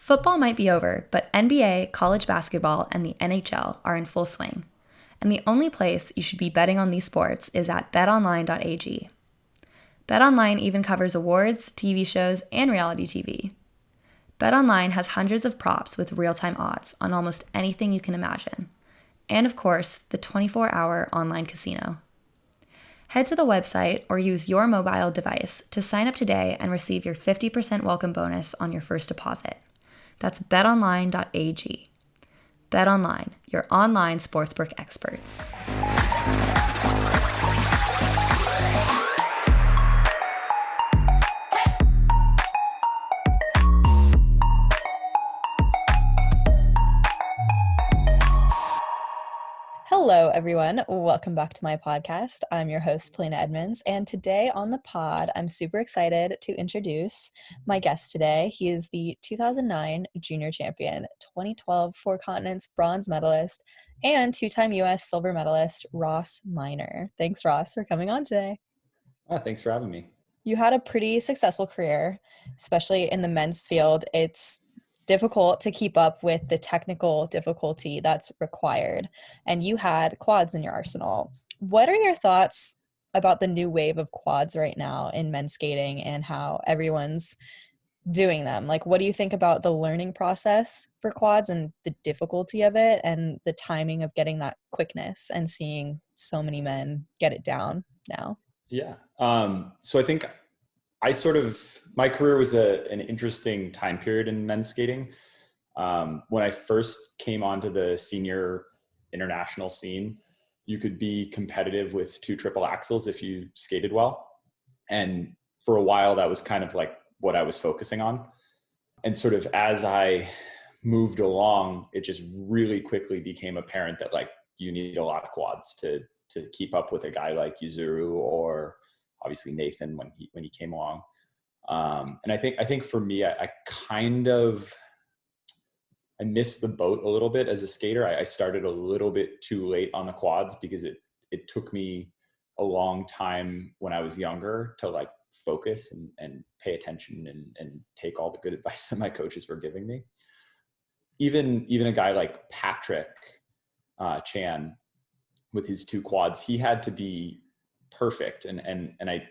Football might be over, but NBA, college basketball, and the NHL are in full swing. And the only place you should be betting on these sports is at betonline.ag. BetOnline even covers awards, TV shows, and reality TV. BetOnline has hundreds of props with real-time odds on almost anything you can imagine. And of course, the 24-hour online casino. Head to the website or use your mobile device to sign up today and receive your 50% welcome bonus on your first deposit. That's betonline.ag. BetOnline, your online sportsbook experts. Hello, everyone. Welcome back to my podcast. I'm your host, Polina Edmunds, and today on the pod, I'm super excited to introduce my guest today. He is the 2009 junior champion, 2012 Four Continents bronze medalist, and two-time U.S. silver medalist, Ross Minor. Thanks, Ross, for coming on today. Thanks for having me. You had a pretty successful career, especially in the men's field. It's difficult to keep up with the technical difficulty that's required, and you had quads in your arsenal. What are your thoughts about the new wave of quads right now in men's skating and how everyone's doing them? Like, what do you think about the learning process for quads and the difficulty of it and the timing of getting that quickness and seeing so many men get it down now? Yeah. So I think my career was an interesting time period in men's skating. When I first came onto the senior international scene, you could be competitive with 2 triple axels if you skated well. And for a while, that was kind of like what I was focusing on. And sort of as I moved along, it just really quickly became apparent that like you need a lot of quads to keep up with a guy like Yuzuru or obviously Nathan when he came along. And I think for me, I missed the boat a little bit as a skater. I started a little bit too late on the quads because it took me a long time when I was younger to like focus and pay attention and take all the good advice that my coaches were giving me. Even a guy like Patrick Chan with his 2 quads, he had to be perfect. And I,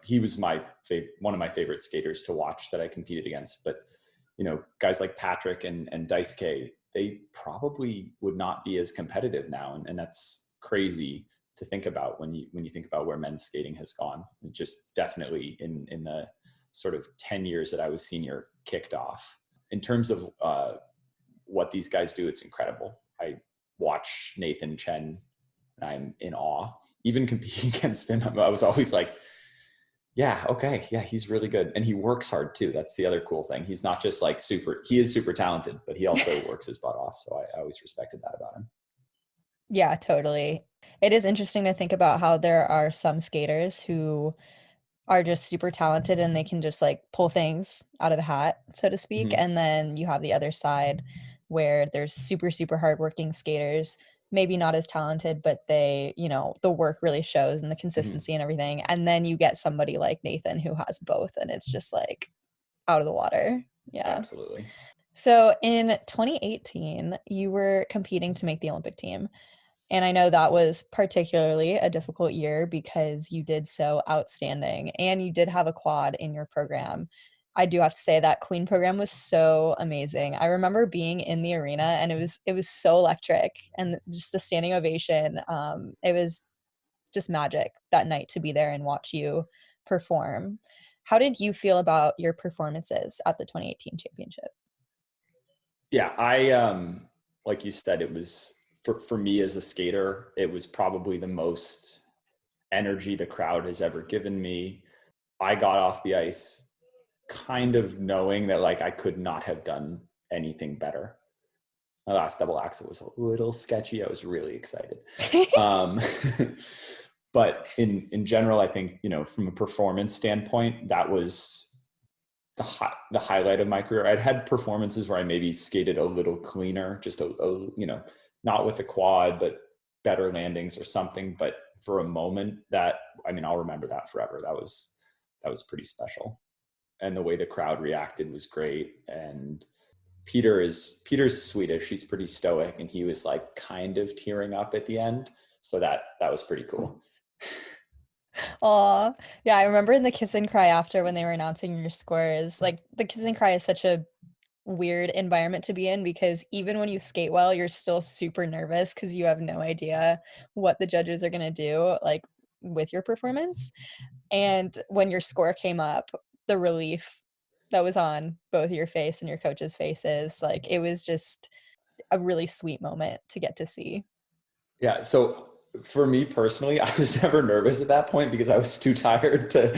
he was one of my favorite skaters to watch that I competed against. But, guys like Patrick and Daisuke, they probably would not be as competitive now. And that's crazy to think about when you think about where men's skating has gone. It just definitely in the sort of 10 years that I was senior kicked off. In terms of what these guys do, it's incredible. I watch Nathan Chen and I'm in awe. Even competing against him, I was always like, yeah, okay, yeah, he's really good. And he works hard too. That's the other cool thing. He's not just like he is super talented, but he also works his butt off. So I always respected that about him. Yeah, totally. It is interesting to think about how there are some skaters who are just super talented and they can just like pull things out of the hat, so to speak. Mm-hmm. And then you have the other side where there's super, super hardworking skaters, maybe not as talented, but they, the work really shows and the consistency and everything. And then you get somebody like Nathan who has both, and it's just like out of the water. Yeah. Absolutely. So in 2018, you were competing to make the Olympic team. And I know that was particularly a difficult year because you did so outstanding and you did have a quad in your program. I do have to say that Queen program was so amazing. I remember being in the arena and it was so electric, and just the standing ovation. It was just magic that night to be there and watch you perform. How did you feel about your performances at the 2018 championship? Yeah, I like you said, it was for me as a skater, it was probably the most energy the crowd has ever given me. I got off the ice kind of knowing that like I could not have done anything better. My last double axel was a little sketchy. I was really excited. But in general, I think, from a performance standpoint, that was the highlight of my career. I'd had performances where I maybe skated a little cleaner, just not with a quad, but better landings or something. But for a moment I'll remember that forever. That was pretty special. And the way the crowd reacted was great. And Peter's Swedish. He's pretty stoic, and he was like kind of tearing up at the end. So that was pretty cool. Aw. Yeah, I remember in the kiss and cry after when they were announcing your scores, like the kiss and cry is such a weird environment to be in because even when you skate well, you're still super nervous because you have no idea what the judges are gonna do, like with your performance. And when your score came up, the relief that was on both your face and your coach's faces, like it was just a really sweet moment to get to see. Yeah. So for me personally, I was never nervous at that point because I was too tired to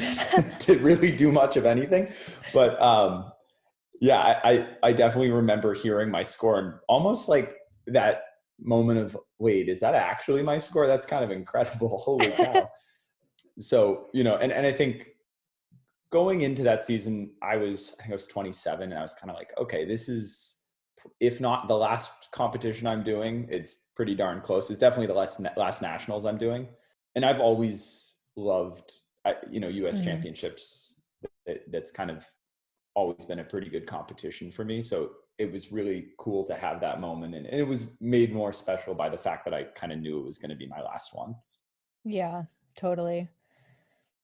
to really do much of anything. But yeah, I definitely remember hearing my score and almost like that moment of, wait, is that actually my score? That's kind of incredible. Holy cow. So, and I think going into that season, I think I was 27 and I was kind of like, okay, this is, if not the last competition I'm doing, it's pretty darn close. It's definitely the last nationals I'm doing. And I've always loved, US Mhm. championships. That's kind of always been a pretty good competition for me. So it was really cool to have that moment. And it was made more special by the fact that I kind of knew it was going to be my last one. Yeah, totally.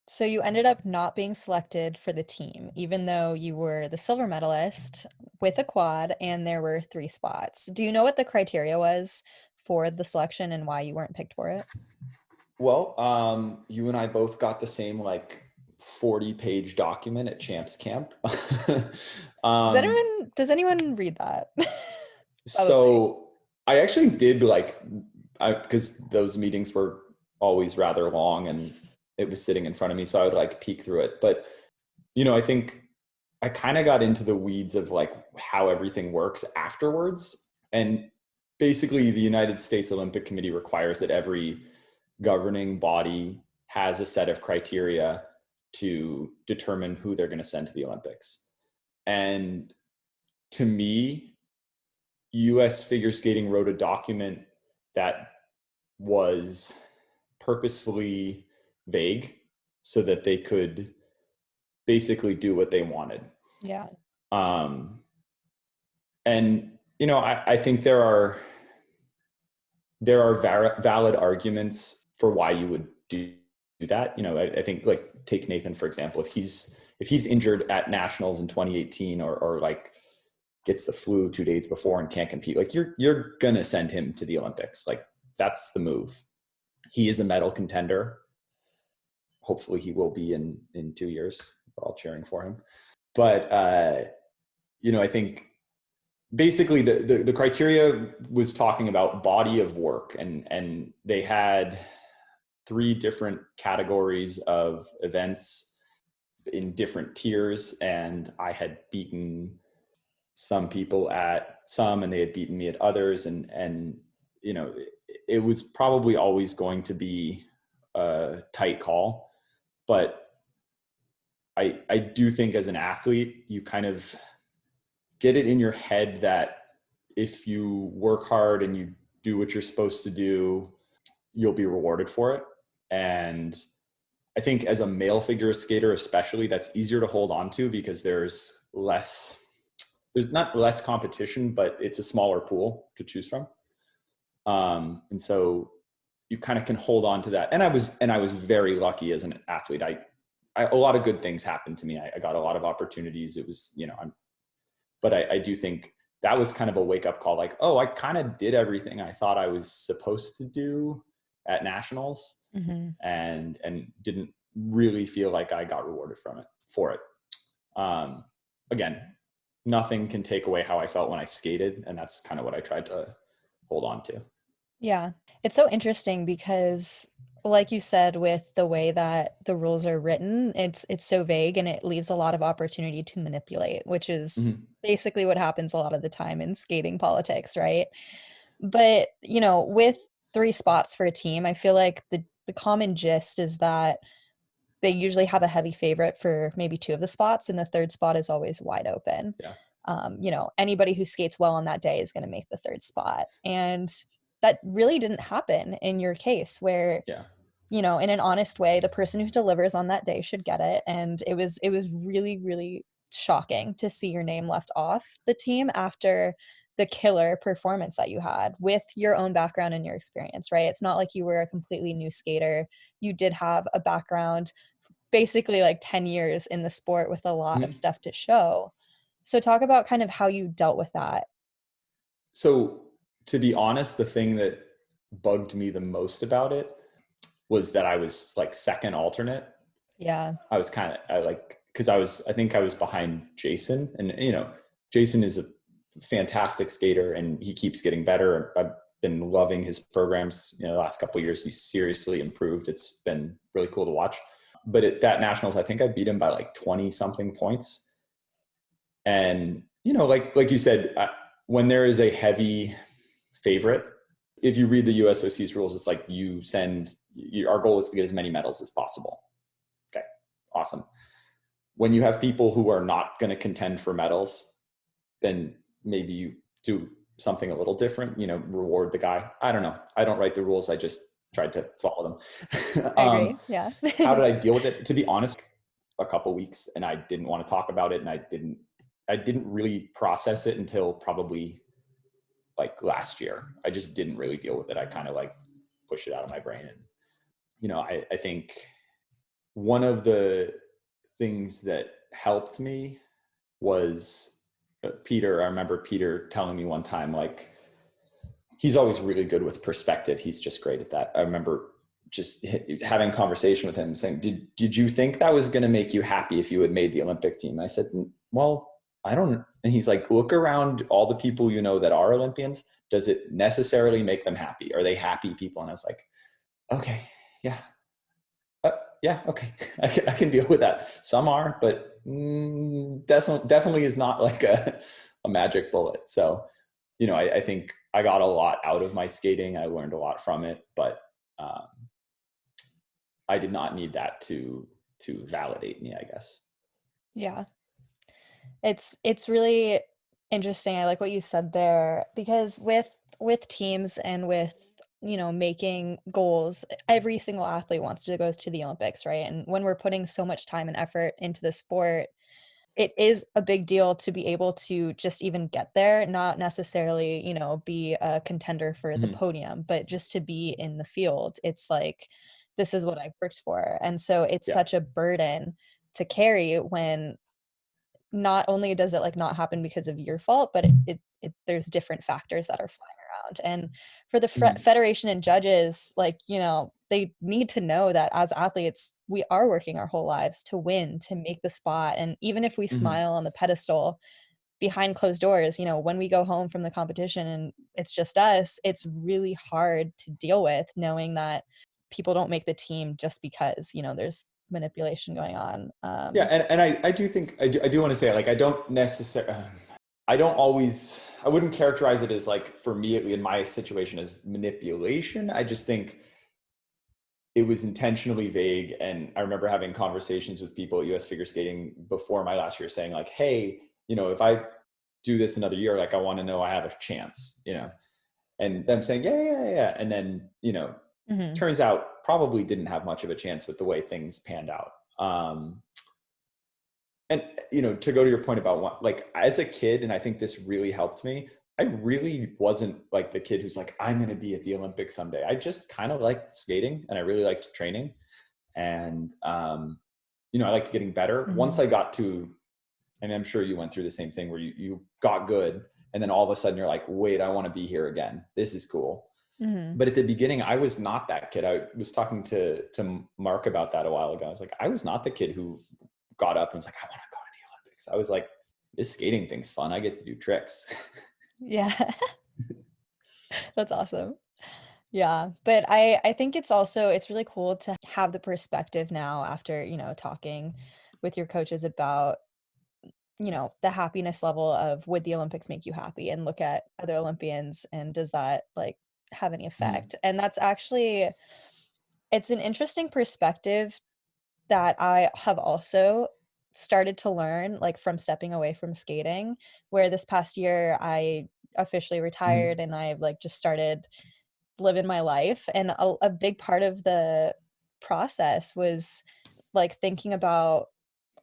So you ended up not being selected for the team, even though you were the silver medalist with a quad and there were 3 spots. Do you know what the criteria was for the selection and why you weren't picked for it? Well, you and I both got the same like 40-page document at Champs Camp. Does um, anyone read that? Probably. so I actually did because those meetings were always rather long and it was sitting in front of me. So I would like peek through it. But, I think I kind of got into the weeds of like how everything works afterwards. And basically the United States Olympic Committee requires that every governing body has a set of criteria to determine who they're going to send to the Olympics. And to me, US figure skating wrote a document that was purposefully vague so that they could basically do what they wanted. Yeah. Um, and I think there are valid arguments for why you would do that. I think like take Nathan for example. If he's injured at nationals in 2018 or like gets the flu 2 days before and can't compete, like you're gonna send him to the Olympics. Like that's the move. He is a medal contender. Hopefully he will be in 2 years. We're all cheering for him. But I think basically the criteria was talking about body of work, and they had 3 different categories of events in different tiers, and I had beaten some people at some and they had beaten me at others, and it was probably always going to be a tight call. But I do think as an athlete you kind of get it in your head that if you work hard and you do what you're supposed to do, you'll be rewarded for it. And I think as a male figure skater, especially, that's easier to hold on to because there's not less competition, but it's a smaller pool to choose from. And so you kind of can hold on to that. And I was very lucky as an athlete. A lot of good things happened to me. I got a lot of opportunities. It was, but I do think that was kind of a wake up call. Like, oh, I kind of did everything I thought I was supposed to do at nationals, Mm-hmm. and didn't really feel like I got rewarded for it. Again, nothing can take away how I felt when I skated, and that's kind of what I tried to hold on to. Yeah. It's so interesting because like you said, with the way that the rules are written, it's so vague and it leaves a lot of opportunity to manipulate, which is Mm-hmm. basically what happens a lot of the time in skating politics, right? But, with 3 spots for a team, I feel like the common gist is that they usually have a heavy favorite for maybe 2 of the spots, and the 3rd spot is always wide open. Yeah. Anybody who skates well on that day is gonna make the 3rd spot, and that really didn't happen in your case where, Yeah. in an honest way, the person who delivers on that day should get it, and it was really, really shocking to see your name left off the team after the killer performance that you had with your own background and your experience, right? It's not like you were a completely new skater. You did have a background, basically like 10 years in the sport with a lot of Mhm. stuff to show. So talk about kind of how you dealt with that. So to be honest, the thing that bugged me the most about it was that I was like second alternate. Yeah. I was kind of because I think I was behind Jason, and Jason is a fantastic skater and he keeps getting better. I've been loving his programs. The last couple of years he's seriously improved. It's been really cool to watch. But at that nationals, I think I beat him by like 20 something points. And like you said, when there is a heavy favorite, if you read the USOC's rules, it's like our goal is to get as many medals as possible. Okay, awesome. When you have people who are not going to contend for medals, then maybe you do something a little different, reward the guy. I don't know. I don't write the rules. I just tried to follow them. I agree. Yeah. How did I deal with it? To be honest, a couple weeks, and I didn't want to talk about it. And I didn't really process it until probably like last year. I just didn't really deal with it. I kind of like pushed it out of my brain. And, I think one of the things that helped me was Peter. I remember Peter telling me one time, like, he's always really good with perspective. He's just great at that. I remember just having a conversation with him saying, did you think that was going to make you happy if you had made the Olympic team? I said, well, I don't. And he's like, look around all the people that are Olympians. Does it necessarily make them happy? Are they happy people? And I was like, okay, yeah. Yeah, okay. I can deal with that. Some are, but definitely is not like a magic bullet. So, I think I got a lot out of my skating. I learned a lot from it, but I did not need that to validate me, I guess. Yeah. It's really interesting. I like what you said there because with teams and with making goals, every single athlete wants to go to the Olympics, right? And when we're putting so much time and effort into the sport, it is a big deal to be able to just even get there, not necessarily, be a contender for the Mm-hmm. podium, but just to be in the field. It's like, this is what I've worked for. And so it's Yeah. such a burden to carry when not only does it like not happen because of your fault, but it there's different factors that are flying around. And for the Mm-hmm. federation and judges, like, they need to know that as athletes, we are working our whole lives to win, to make the spot. And even if we Mm-hmm. smile on the pedestal behind closed doors, when we go home from the competition and it's just us, it's really hard to deal with knowing that people don't make the team just because, there's manipulation going on. Yeah, and I do think I do want to say, like, I don't necessarily I wouldn't characterize it as, like, for me in my situation, as manipulation. I just think it was intentionally vague. And I remember having conversations with people at US Figure Skating before my last year saying, like, hey, if I do this another year, like, I want to know I have a chance, and them saying, yeah. And then, Mhm. turns out probably didn't have much of a chance with the way things panned out. And, to go to your point about like, as a kid, and I think this really helped me, I really wasn't like the kid who's like, I'm going to be at the Olympics someday. I just kind of liked skating and I really liked training. And, I liked getting better. Once Mhm. I got to, and I'm sure you went through the same thing where you got good. And then all of a sudden you're like, wait, I want to be here again. This is cool. Mhm. But at the beginning, I was not that kid. I was talking to Mark about that a while ago. I was like, I was not the kid who got up and was like, I want to go to the Olympics. I was like, this skating thing's fun. I get to do tricks. Yeah. That's awesome. Yeah, but I think it's really cool to have the perspective now after, talking with your coaches about, the happiness level of would the Olympics make you happy and look at other Olympians and does that like have any Mhm. effect? And that's actually it's an interesting perspective that I have also started to learn, like, from stepping away from skating, where this past year I officially retired Mhm. and I've, like, just started living my life, and a big part of the process was, like, thinking about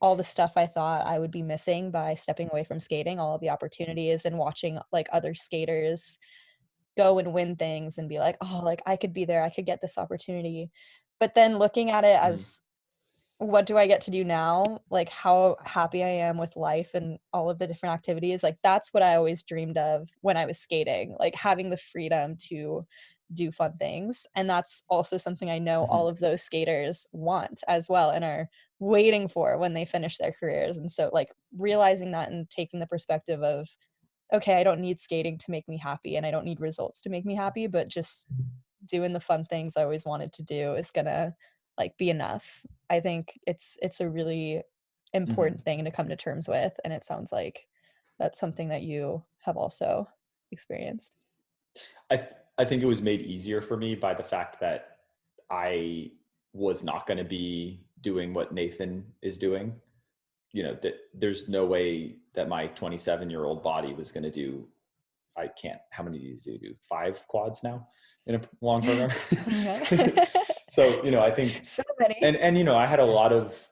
all the stuff I thought I would be missing by stepping away from skating, all of the opportunities and watching like other skaters go and win things and be like, "Oh, like I could be there. I could get this opportunity." But then looking at it Mhm. as what do I get to do now? Like how happy I am with life and all of the different activities. Like that's what I always dreamed of when I was skating, like having the freedom to do fun things. And that's also something I know all Mhm. of those skaters want as well and are waiting for when they finish their careers. And so like realizing that and taking the perspective of, okay, I don't need skating to make me happy and I don't need results to make me happy, but just doing the fun things I always wanted to do is gonna, like, be enough. I think it's a really Mhm. important thing to come to terms with, and it sounds like that's something that you have also experienced. I think it was made easier for me by the fact that I was not going to be doing what Nathan is doing. You know, that there's no way that my 27-year-old body was going to do, I can't, how many do you do? 5 quads now in a long program. Oh my god. So, you know, I think, So many. and, you know, I had a lot of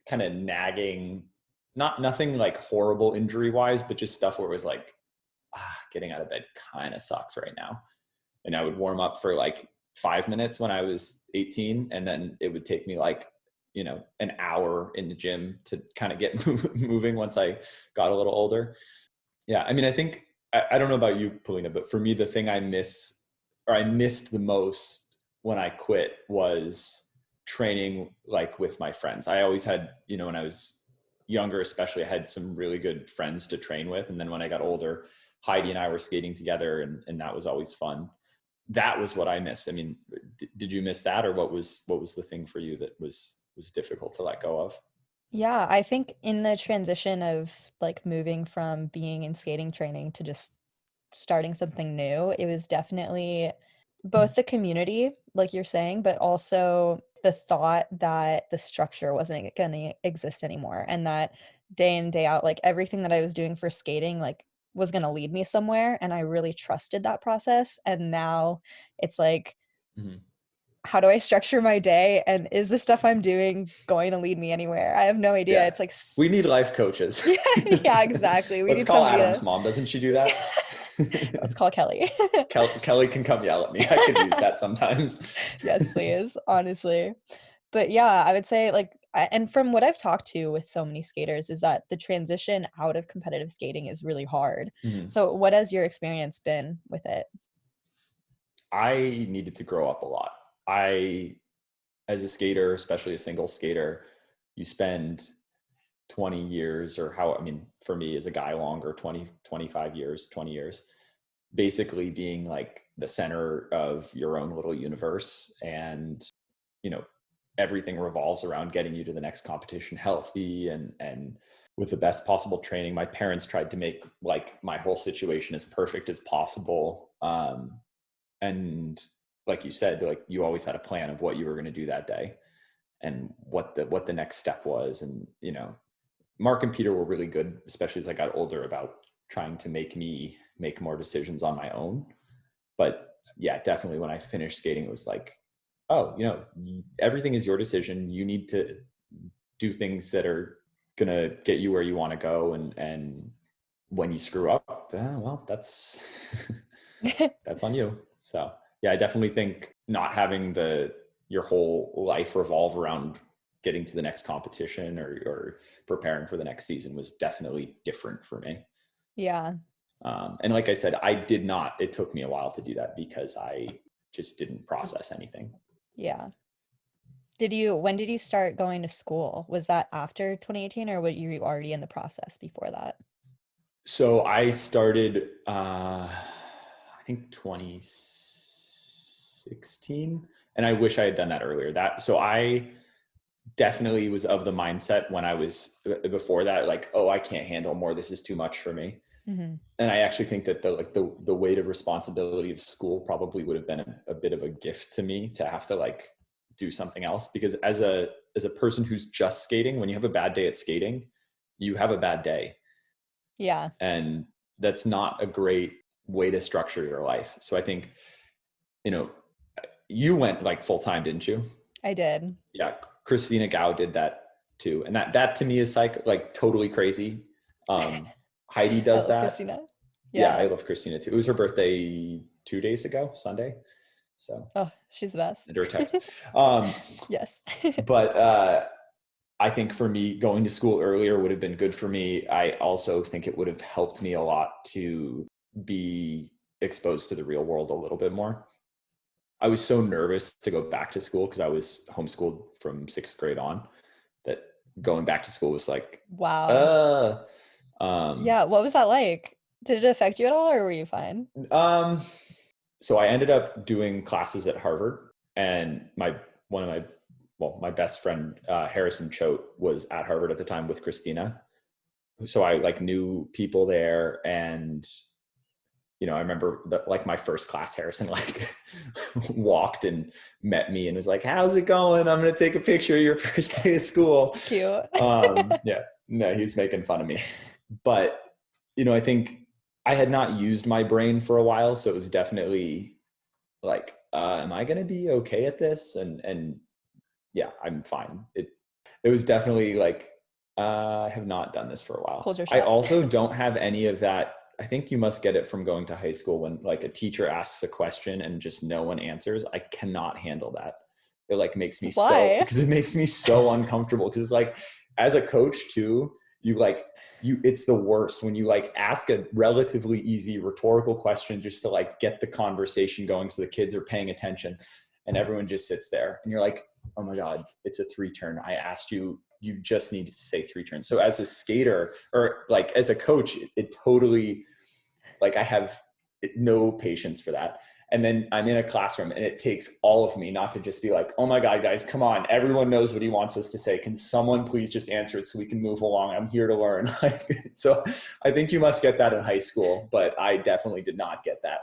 kind of nagging, nothing like horrible injury wise, but just stuff where it was like, getting out of bed kind of sucks right now. And I would warm up for like 5 minutes when I was 18. And then it would take me like, you know, an hour in the gym to kind of get moving once I got a little older. Yeah. I mean, I think, I don't know about you, Polina, but for me, the thing I missed the most when I quit was training like with my friends. I always had, you know, when I was younger, especially, I had some really good friends to train with. And then when I got older, Heidi and I were skating together, and that was always fun. That was what I missed. I mean, did you miss that, or what was the thing for you that was difficult to let go of? Yeah, I think in the transition of, like, moving from being in skating training to just starting something new, it was definitely both the community, like you're saying, but also the thought that the structure wasn't gonna exist anymore and that day in, day out, like, everything that I was doing for skating, like, was gonna lead me somewhere, and I really trusted that process, and now it's like, Mhm. how do I structure my day, and is the stuff I'm doing going to lead me anywhere? I have no idea. Yeah. It's like We need life coaches. yeah, yeah, exactly. We Let's need call somebody Adam's to mom. Doesn't she do that? let's call Kelly. Kelly can come yell at me. I could use that sometimes. Yes, please, honestly. But yeah, I would say like and from what I've talked to with so many skaters is that the transition out of competitive skating is really hard. Mhm. So what has your experience been with it? I needed to grow up a lot. I, as a skater, especially a single skater, you spend 20 years or how, I mean, for me as a guy, longer, 20, 25 years, 20 years, basically being like the center of your own little universe. And, you know, everything revolves around getting you to the next competition healthy and with the best possible training. My parents tried to make like my whole situation as perfect as possible. And like you said, like you always had a plan of what you were going to do that day and what the next step was. And, you know, Mark and Peter were really good, especially as I got older, about trying to make me make more decisions on my own. But yeah, definitely when I finished skating, it was like, oh, you know, everything is your decision. You need to do things that are going to get you where you want to go. And when you screw up, well, that's, that's on you. So yeah, I definitely think not having your whole life revolve around getting to the next competition or preparing for the next season was definitely different for me. Yeah. And like I said, it took me a while to do that because I just didn't process anything. Yeah. When did you start going to school? Was that after 2018 or were you already in the process before that? So I started, I think 2016, and I wish I had done that earlier. So I definitely was of the mindset when I was before that, like, oh, I can't handle more. This is too much for me. Mhm. And I actually think that the weight of responsibility of school probably would have been a bit of a gift to me to have to like do something else, because as a person who's just skating, when you have a bad day at skating, you have a bad day, Yeah, and that's not a great way to structure your life. So I think, you know, you went like full time, didn't you? I did. Yeah, Christina Gao did that too. And that to me is like totally crazy. Heidi I does love that. Christina. Yeah, I Yeah. love Christina too. It was her birthday 2 days ago, Sunday. So Oh, she's the best. send her a text. Um, Yes. but I think for me, going to school earlier would have been good for me. I also think it would have helped me a lot to be exposed to the real world a little bit more. I was so nervous to go back to school because I was homeschooled from 6th grade on, that going back to school was like, Wow. uh, um, Yeah. What was that like? Did it affect you at all, or were you fine? um, so I ended up doing classes at Harvard, and one of my best friend, Harrison Choate, was at Harvard at the time with Christina. So I like knew people there, and I remember that like my first class, Harrison like walked and met me and was like, "How's it going? I'm going to take a picture of your first day of school." Cute. Yeah, no, he was making fun of me, but I think I had not used my brain for a while, so it was definitely like, am I going to be okay at this? And yeah, I'm fine. It was definitely like, I have not done this for a while. Culture I shock. also don't have any of that. I think you must get it from going to high school when like a teacher asks a question and just no one answers. I cannot handle that. It like makes me Why? because it makes me so uncomfortable, because it's like, as a coach too, it's the worst when you like ask a relatively easy rhetorical question just to like get the conversation going so the kids are paying attention, and everyone just sits there and you're like, oh my God, it's a 3-turn. I asked you, you just needed to say 3-turns. So as a skater, or like as a coach, it totally, like I have no patience for that. And then I'm in a classroom and it takes all of me not to just be like, oh my God, guys, come on. Everyone knows what he wants us to say. Can someone please just answer it so we can move along? I'm here to learn. So I think you must get that in high school, but I definitely did not get that.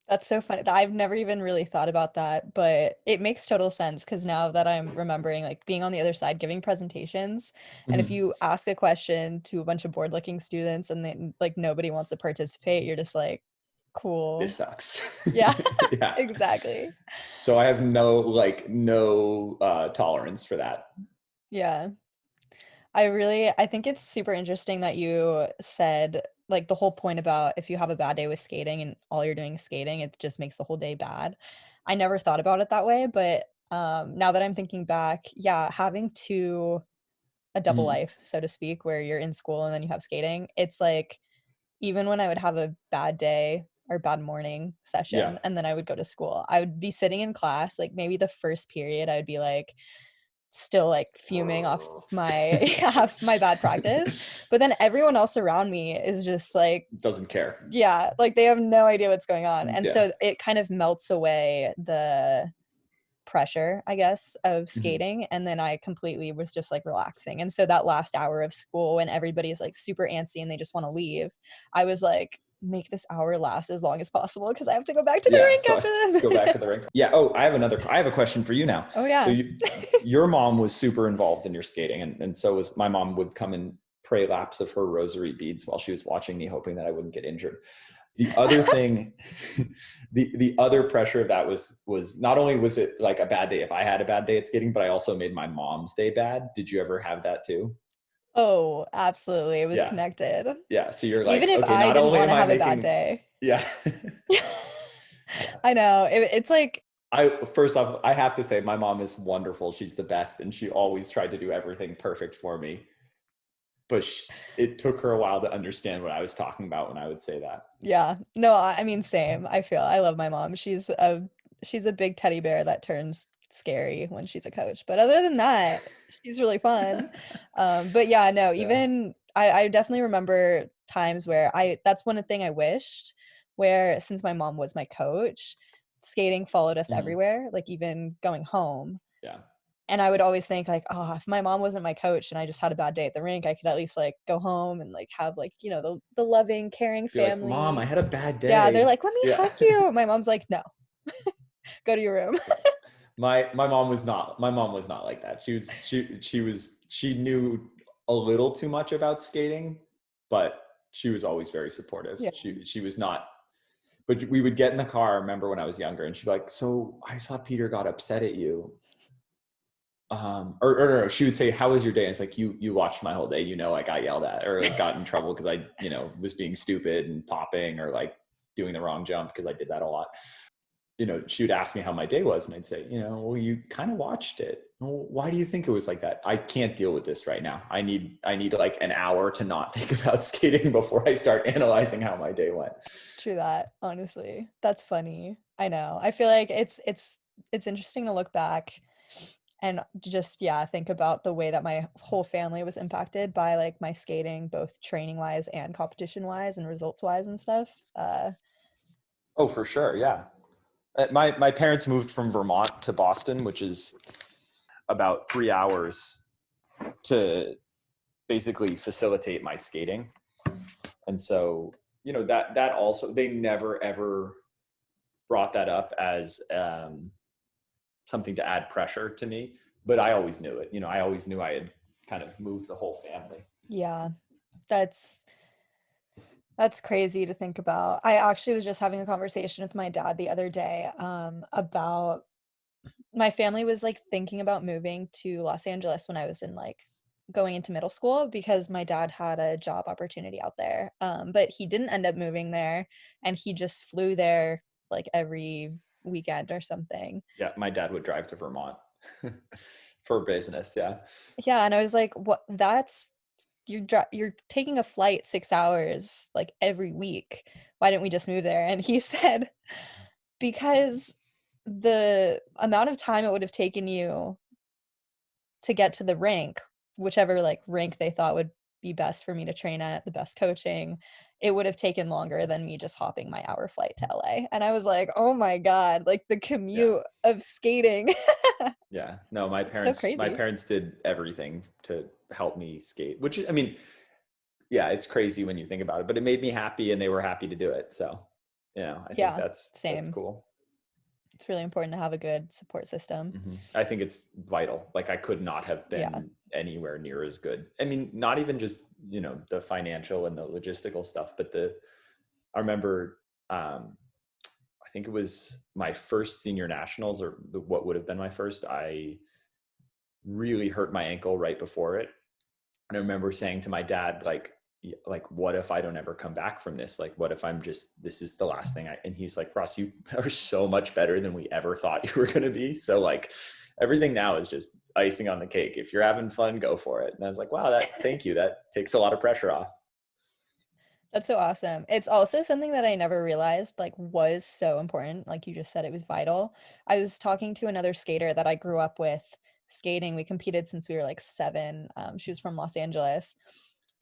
That's so funny. I've never even really thought about that, but it makes total sense because now that I'm remembering, like being on the other side, giving presentations, and if Mhm. you ask a question to a bunch of bored-looking students and then like nobody wants to participate, you're just like, This cool. sucks. Yeah, Yeah. exactly. So I have no tolerance for that. Yeah. I think it's super interesting that you said like the whole point about if you have a bad day with skating and all you're doing is skating, it just makes the whole day bad. I never thought about it that way, but now that I'm thinking back, yeah, having a double Mhm. life, so to speak, where you're in school and then you have skating, it's like even when I would have a bad day or bad morning Yeah. session and then I would go to school, I would be sitting in class, like maybe the first period, I would be like still like fuming off my off my bad practice, but then everyone else around me is just like, Doesn't care. yeah, like they have no idea what's going on, and Yeah. so it kind of melts away the pressure, I guess, of Mhm. skating, and then I completely was just like relaxing. And so that last hour of school when everybody's like super antsy and they just want to leave, I was like, make this hour last as long as possible because I have to go back to the Yeah. rink So after go back this. to the rink. Yeah. Oh, I have a question for you now. Oh So yeah. your mom was super involved in your skating, and so was my mom. Would come and pray laps of her rosary beads while she was watching me, hoping that I wouldn't get injured. The other thing, the other pressure of that was not only was it like a bad day if I had a bad day at skating, but I also made my mom's day bad. Did you ever have that too? Oh, absolutely. It was Yeah. connected. Yeah. So you're Even like, if okay, I not didn't only want am to I have a bad making, day. yeah. Yeah. I know. It's like, First off, I have to say my mom is wonderful. She's the best. And she always tried to do everything perfect for me. But it took her a while to understand what I was talking about when I would say that. yeah. No, I mean, same. I love my mom. She's a big teddy bear that turns scary when she's a coach. But other than that, she's really fun. But yeah, no, Yeah. even I definitely remember times where that's one thing I wished, where since my mom was my coach, skating followed us Mhm. everywhere, like even going home. Yeah. And I would always think like, "Oh, if my mom wasn't my coach and I just had a bad day at the rink, I could at least, like, go home and, like, have, like, the loving, caring Be like, Mom, I family." had a bad Yeah, they're day. like, "Let me Yeah. hug you." My mom's like, "No. Go to your room." Yeah. My mom was not like that. She knew a little too much about skating, but she was always very supportive. Yeah. She was not, but we would get in the car. I remember when I was younger, and she'd be like, "So I saw Peter got upset at you." or no, she would say, how was your day? And it's like, you watched my whole day, I got yelled at or like got in trouble because I, was being stupid and popping or like doing the wrong jump because I did that a lot. She would ask me how my day was and I'd say, well, you kind of watched it. Well, why do you think it was like that? I can't deal with this right now. I need like an hour to not think about skating before I start analyzing how my day went. True that, honestly. That's funny. I know. I feel like it's interesting to look back and just, yeah, think about the way that my whole family was impacted by like my skating, both training wise and competition wise and results wise and stuff. Oh, for sure. Yeah. My parents moved from Vermont to Boston, which is about 3 hours to basically facilitate my skating. And so, that also, they never ever brought that up as something to add pressure to me, but I always knew it. I always knew I had kind of moved the whole family. Yeah, that's crazy to think about. I actually was just having a conversation with my dad the other day about my family was like thinking about moving to Los Angeles when I was in like going into middle school because my dad had a job opportunity out there. But he didn't end up moving there and he just flew there like every weekend or something. Yeah, my dad would drive to Vermont for business. Yeah. Yeah, and I was like, "What? That's you're taking a flight 6 hours like every week. Why didn't we just move there?" And he said, "Because the amount of time it would have taken you to get to the rink, whichever, like, rink they thought would be best for me to train at, the best coaching, it would have taken longer than me just hopping my hour flight to LA." And I was like, "Oh my god, like, the Yeah. commute of skating." Yeah. No, my It's so crazy. parents did everything to help me skate, which I mean, yeah, it's crazy when you think about it, but it made me happy and they were happy to do it. So, I think Yeah, that's same. cool. It's really important to have a good support system. I think it's vital. Like I could not have Yeah. been anywhere near as good. I mean, not even just, the financial and the logistical stuff, but I remember, I think it was my first senior nationals or what would have been my first, I really hurt my ankle right before it. And I remember saying to my dad, like, what if I don't ever come back from this? Like, what if this is the last thing and he's like, Ross, you are so much better than we ever thought you were going to be. So like everything now is just icing on the cake. If you're having fun, go for it. And I was like, wow, thank you. That takes a lot of pressure off. That's so awesome. It's also something that I never realized, like, was so important. Like you just said, it was vital. I was talking to another skater that I grew up with skating. We competed since we were like 7. She was from Los Angeles.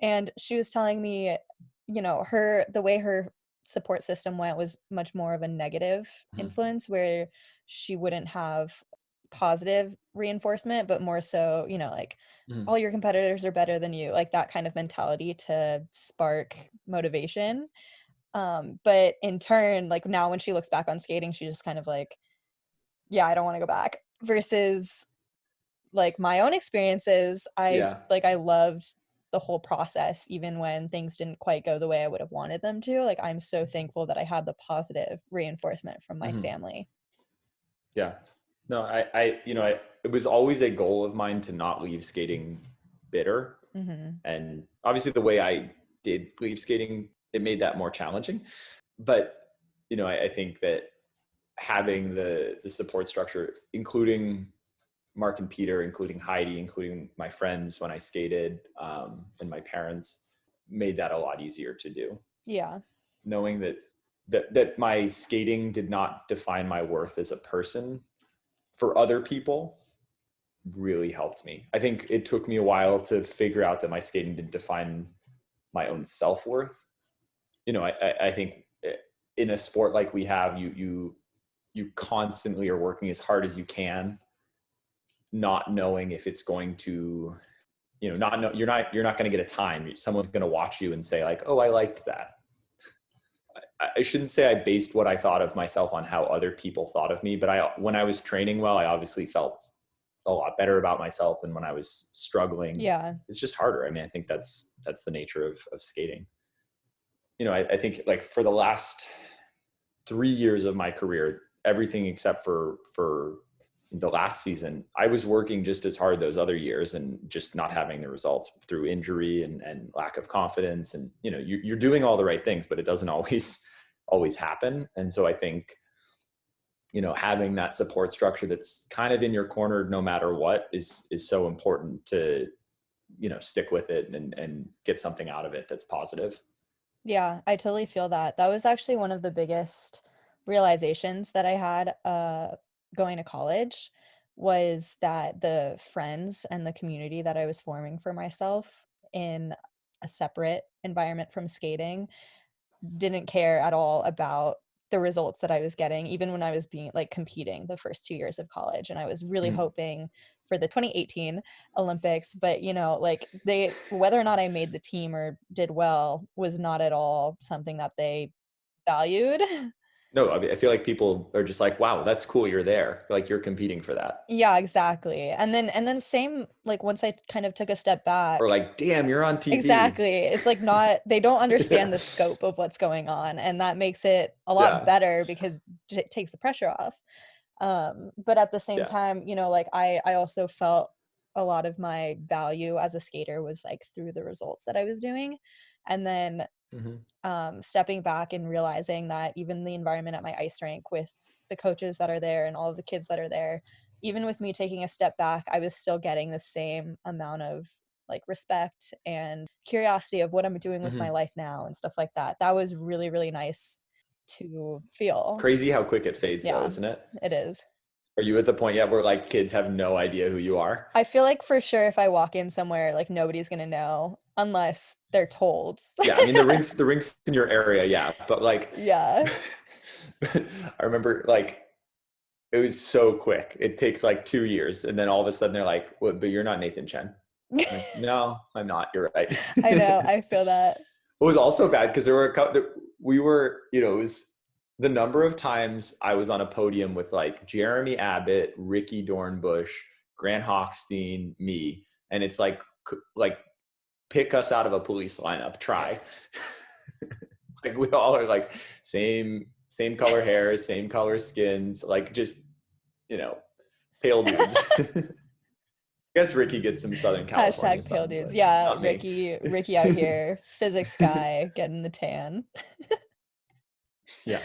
And she was telling me, the way her support system went was much more of a negative Mhm. influence where she wouldn't have positive reinforcement, but more so, like Mhm. all your competitors are better than you, like that kind of mentality to spark motivation. But in turn, like now when she looks back on skating, she's just kind of like, yeah, I don't want to go back. Versus like my own experiences, Yeah. I loved the whole process, even when things didn't quite go the way I would have wanted them to. Like I'm so thankful that I had the positive reinforcement from my Mhm. family. Yeah. No, it was always a goal of mine to not leave skating bitter. Hmm. And obviously the way I did leave skating, it made that more challenging. But, I think that having the support structure, including Mark and Peter, including Heidi, including my friends when I skated, and my parents, made that a lot easier to do. Yeah. Knowing that my skating did not define my worth as a person for other people really helped me. I think it took me a while to figure out that my skating didn't define my own self-worth. I think in a sport like we have, you constantly are working as hard as you can, not knowing if it's going to, not know, you're not going to get a time. Someone's going to watch you and say like, oh, I liked that. I shouldn't say I based what I thought of myself on how other people thought of me, but when I was training well, I obviously felt a lot better about myself than when I was struggling. Yeah. It's just harder. I mean, I think that's the nature of skating. I think like for the last 3 years of my career, everything except for the last season, I was working just as hard those other years and just not having the results through injury and lack of confidence. And, you know, you're doing all the right things, but it doesn't always happen. And so I think, you know, having that support structure that's kind of in your corner no matter what is so important to, you know, stick with it and get something out of it that's positive. Yeah, I totally feel that. That was actually one of the biggest realizations that I had going to college, was that the friends and the community that I was forming for myself in a separate environment from skating didn't care at all about the results that I was getting, even when I was being like competing the first 2 years of college. And I was really Mhm. hoping for the 2018 Olympics, but you know, like whether or not I made the team or did well was not at all something that they valued. No, I mean, I feel like people are just like, wow, that's cool. You're there. Like you're competing for that. Yeah, exactly. And then same, like once I kind of took a step Or back. like, damn, you're on TV. Exactly. It's like not, they don't understand Yeah. the scope of what's going on, and that makes it a lot Yeah. better because it takes the pressure off. But at the same Yeah. time, you know, like I also felt a lot of my value as a skater was like through the results that I was doing. And then Mhm. stepping back and realizing that even the environment at my ice rink, with the coaches that are there and all of the kids that are there, even with me taking a step back, I was still getting the same amount of like respect and curiosity of what I'm doing with my Mhm. life now and stuff like that. That was really, really nice to feel. Crazy how quick it fades though, Yeah, isn't it? it is. Are you at the point yet where like kids have no idea who you are? I feel like for sure if I walk in somewhere, like nobody's gonna know unless they're told. Yeah. I mean, the rinks in your area. Yeah. But like, Yeah. I remember like, it was so quick. It takes like 2 years. And then all of a sudden they're like, what, but you're not Nathan Chen. I'm like, no, I'm not. You're right. I know, It I feel that. was also bad because there were a couple, we were, you know, it was the number of times I was on a podium with like Jeremy Abbott, Ricky Dornbush, Grant Hochstein, me. And it's like, pick us out of a police lineup, try. Like we all are like same color hair, same color skins, like just, you know, pale dudes. I guess Ricky gets some Southern California Hashtag pale sun, dudes. but Yeah, not me. Ricky out here, physics guy, getting the tan. Yeah.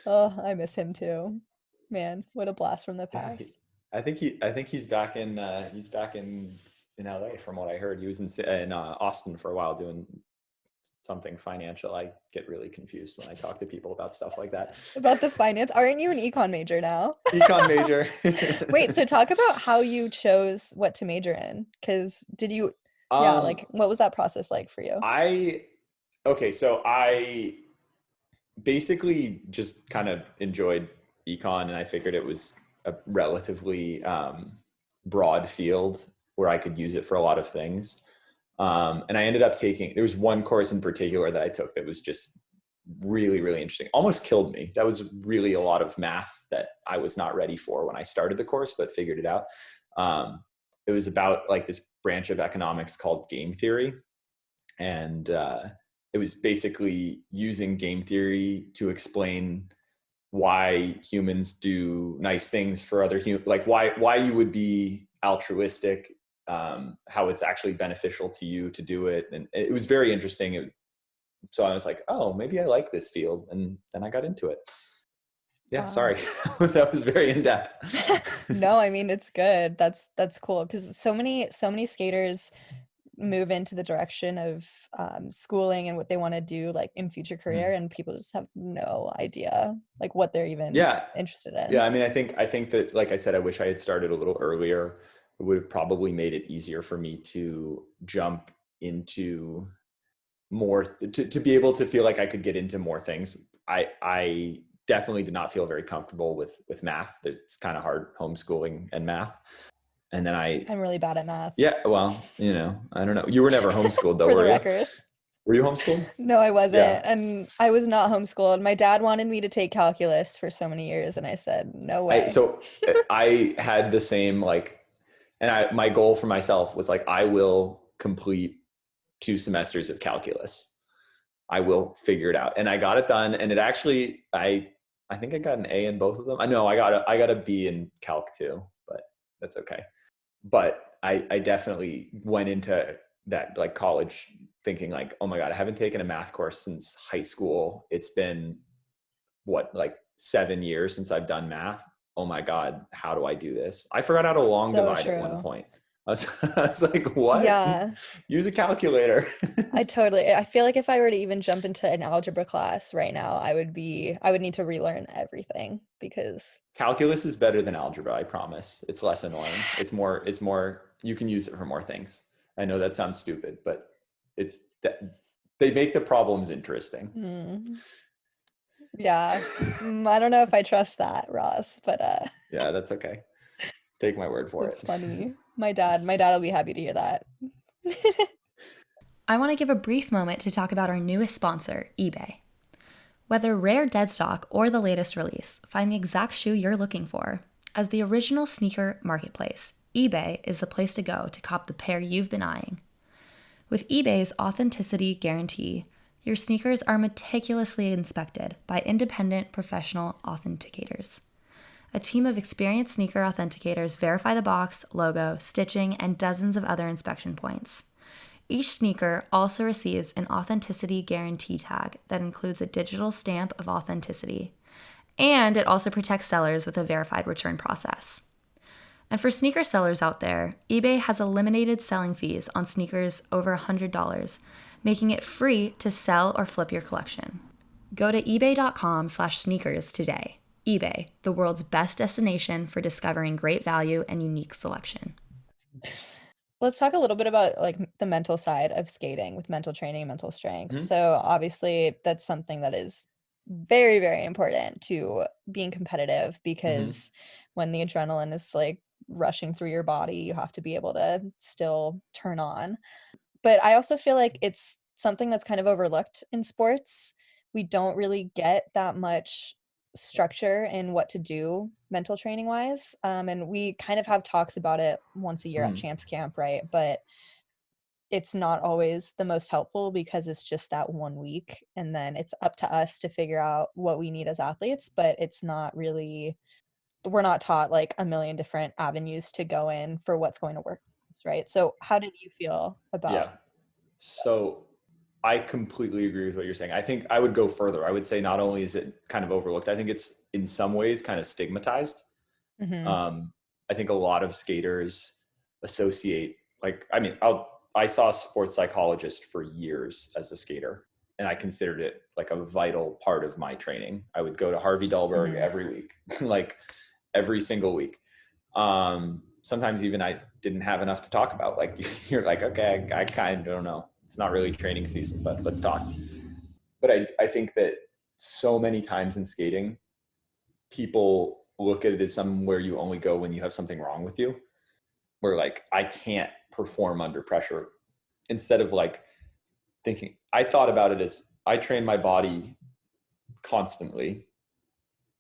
Oh, I miss him too. Man, what a blast from the Yeah. past. I think he's back in LA from what I heard. He was in Austin for a while doing something financial. I get really confused when I talk to people about stuff like that. About the finance, aren't you an econ major now? Econ major. Wait, so talk about how you chose what to major in. Because yeah, um like what was that process like for you? I okay, so I basically just kind of enjoyed econ, and I figured it was a relatively broad field where I could use it for a lot of things. And I ended up there was one course in particular that I took that was just really, really interesting. Almost killed me. That was really a lot of math that I was not ready for when I started the course, but figured it out. It was about like this branch of economics called game theory. And it was basically using game theory to explain why humans do nice things for other humans, like why you would be altruistic, how it's actually beneficial to you to do it. And it was very interesting. So I was like, oh, maybe I like this field. And then I got into it. Yeah, Wow. sorry. That was very in-depth. No, I mean it's good. That's cool because so many skaters move into the direction of schooling and what they want to do like in future career, and people just have no idea like what they're even Yeah. interested Yeah. in. I mean, I think that, like I said, I wish I had started a little earlier. It would have probably made it easier for me to jump into more, to be able to feel like I could get into more things. I definitely did not feel very comfortable with math. It's kind of hard homeschooling and math. And then I'm really bad at math. yeah, well, you know, I don't know. You were never homeschooled though, For the were you? record. Were you homeschooled? No, I wasn't. Yeah. And I was not homeschooled. My dad wanted me to take calculus for so many years, and I said, no I way. so I had the same like, and my goal for myself was like, I will complete 2 semesters of calculus. I will figure it out. And I got it done. And it actually, I think I got an A in both of them. I know I got a B in calc too, but That's okay. But I definitely went into that like college thinking like, oh my God, I haven't taken a math course since high school. It's been what, like 7 years since I've done math. Oh my God, how do I do this? I forgot how to long So divide at one true. point. I was like, what? Yeah, Use a calculator. I feel like if I were to even jump into an algebra class right now, I would need to relearn everything because Calculus is better than algebra, I promise. It's less annoying. It's more, you can use it for more things. I know that sounds stupid, but it's that they make the problems interesting. mm, yeah. I don't know if I trust that, Ross, but Yeah, that's okay. Take my word for that's it. funny. My dad will be happy to hear that. I want to give a brief moment to talk about our newest sponsor, eBay. Whether rare dead stock or the latest release, find the exact shoe you're looking for. As the original sneaker marketplace, eBay is the place to go to cop the pair you've been eyeing. With eBay's authenticity guarantee, your sneakers are meticulously inspected by independent professional authenticators. A team of experienced sneaker authenticators verify the box, logo, stitching, and dozens of other inspection points. Each sneaker also receives an authenticity guarantee tag that includes a digital stamp of authenticity, and it also protects sellers with a verified return process. And for sneaker sellers out there, eBay has eliminated selling fees on sneakers over $100, making it free to sell or flip your collection. Go to ebay.com/sneakers today. eBay, the world's best destination for discovering great value and unique selection. Let's talk a little bit about like the mental side of skating with mental training and mental strength. Mm-hmm. So obviously that's something that is very, very important to being competitive Mm-hmm. because when the adrenaline is like rushing through your body, you have to be able to still turn on. But I also feel like it's something that's kind of overlooked in sports. We don't really get that much structure in what to do mental training wise. And we kind of have talks about it once a year at Mm-hmm. Champs Camp, right? But it's not always the most helpful because it's just that 1 week. And then it's up to us to figure out what we need as athletes. But it's not really, we're not taught like a million different avenues to go in for what's going to work, right? So, how did you feel about? Yeah. So I completely agree with what you're saying. I think I would go further. I would say not only is it kind of overlooked, I think it's in some ways kind of stigmatized. Mhm. Um, I think a lot of skaters associate, like, I mean, I saw a sports psychologist for years as a skater, and I considered it like a vital part of my training. I would go to Harvey Dahlberg Mhm. every week, like every single week. Sometimes even I didn't have enough to talk about. Like you're like, okay, I kind of don't know. It's not really training season, but let's talk. But I think that so many times in skating, people look at it as somewhere you only go when you have something wrong with you, where like, I can't perform under pressure. Instead of like thinking, I thought about it as I train my body constantly.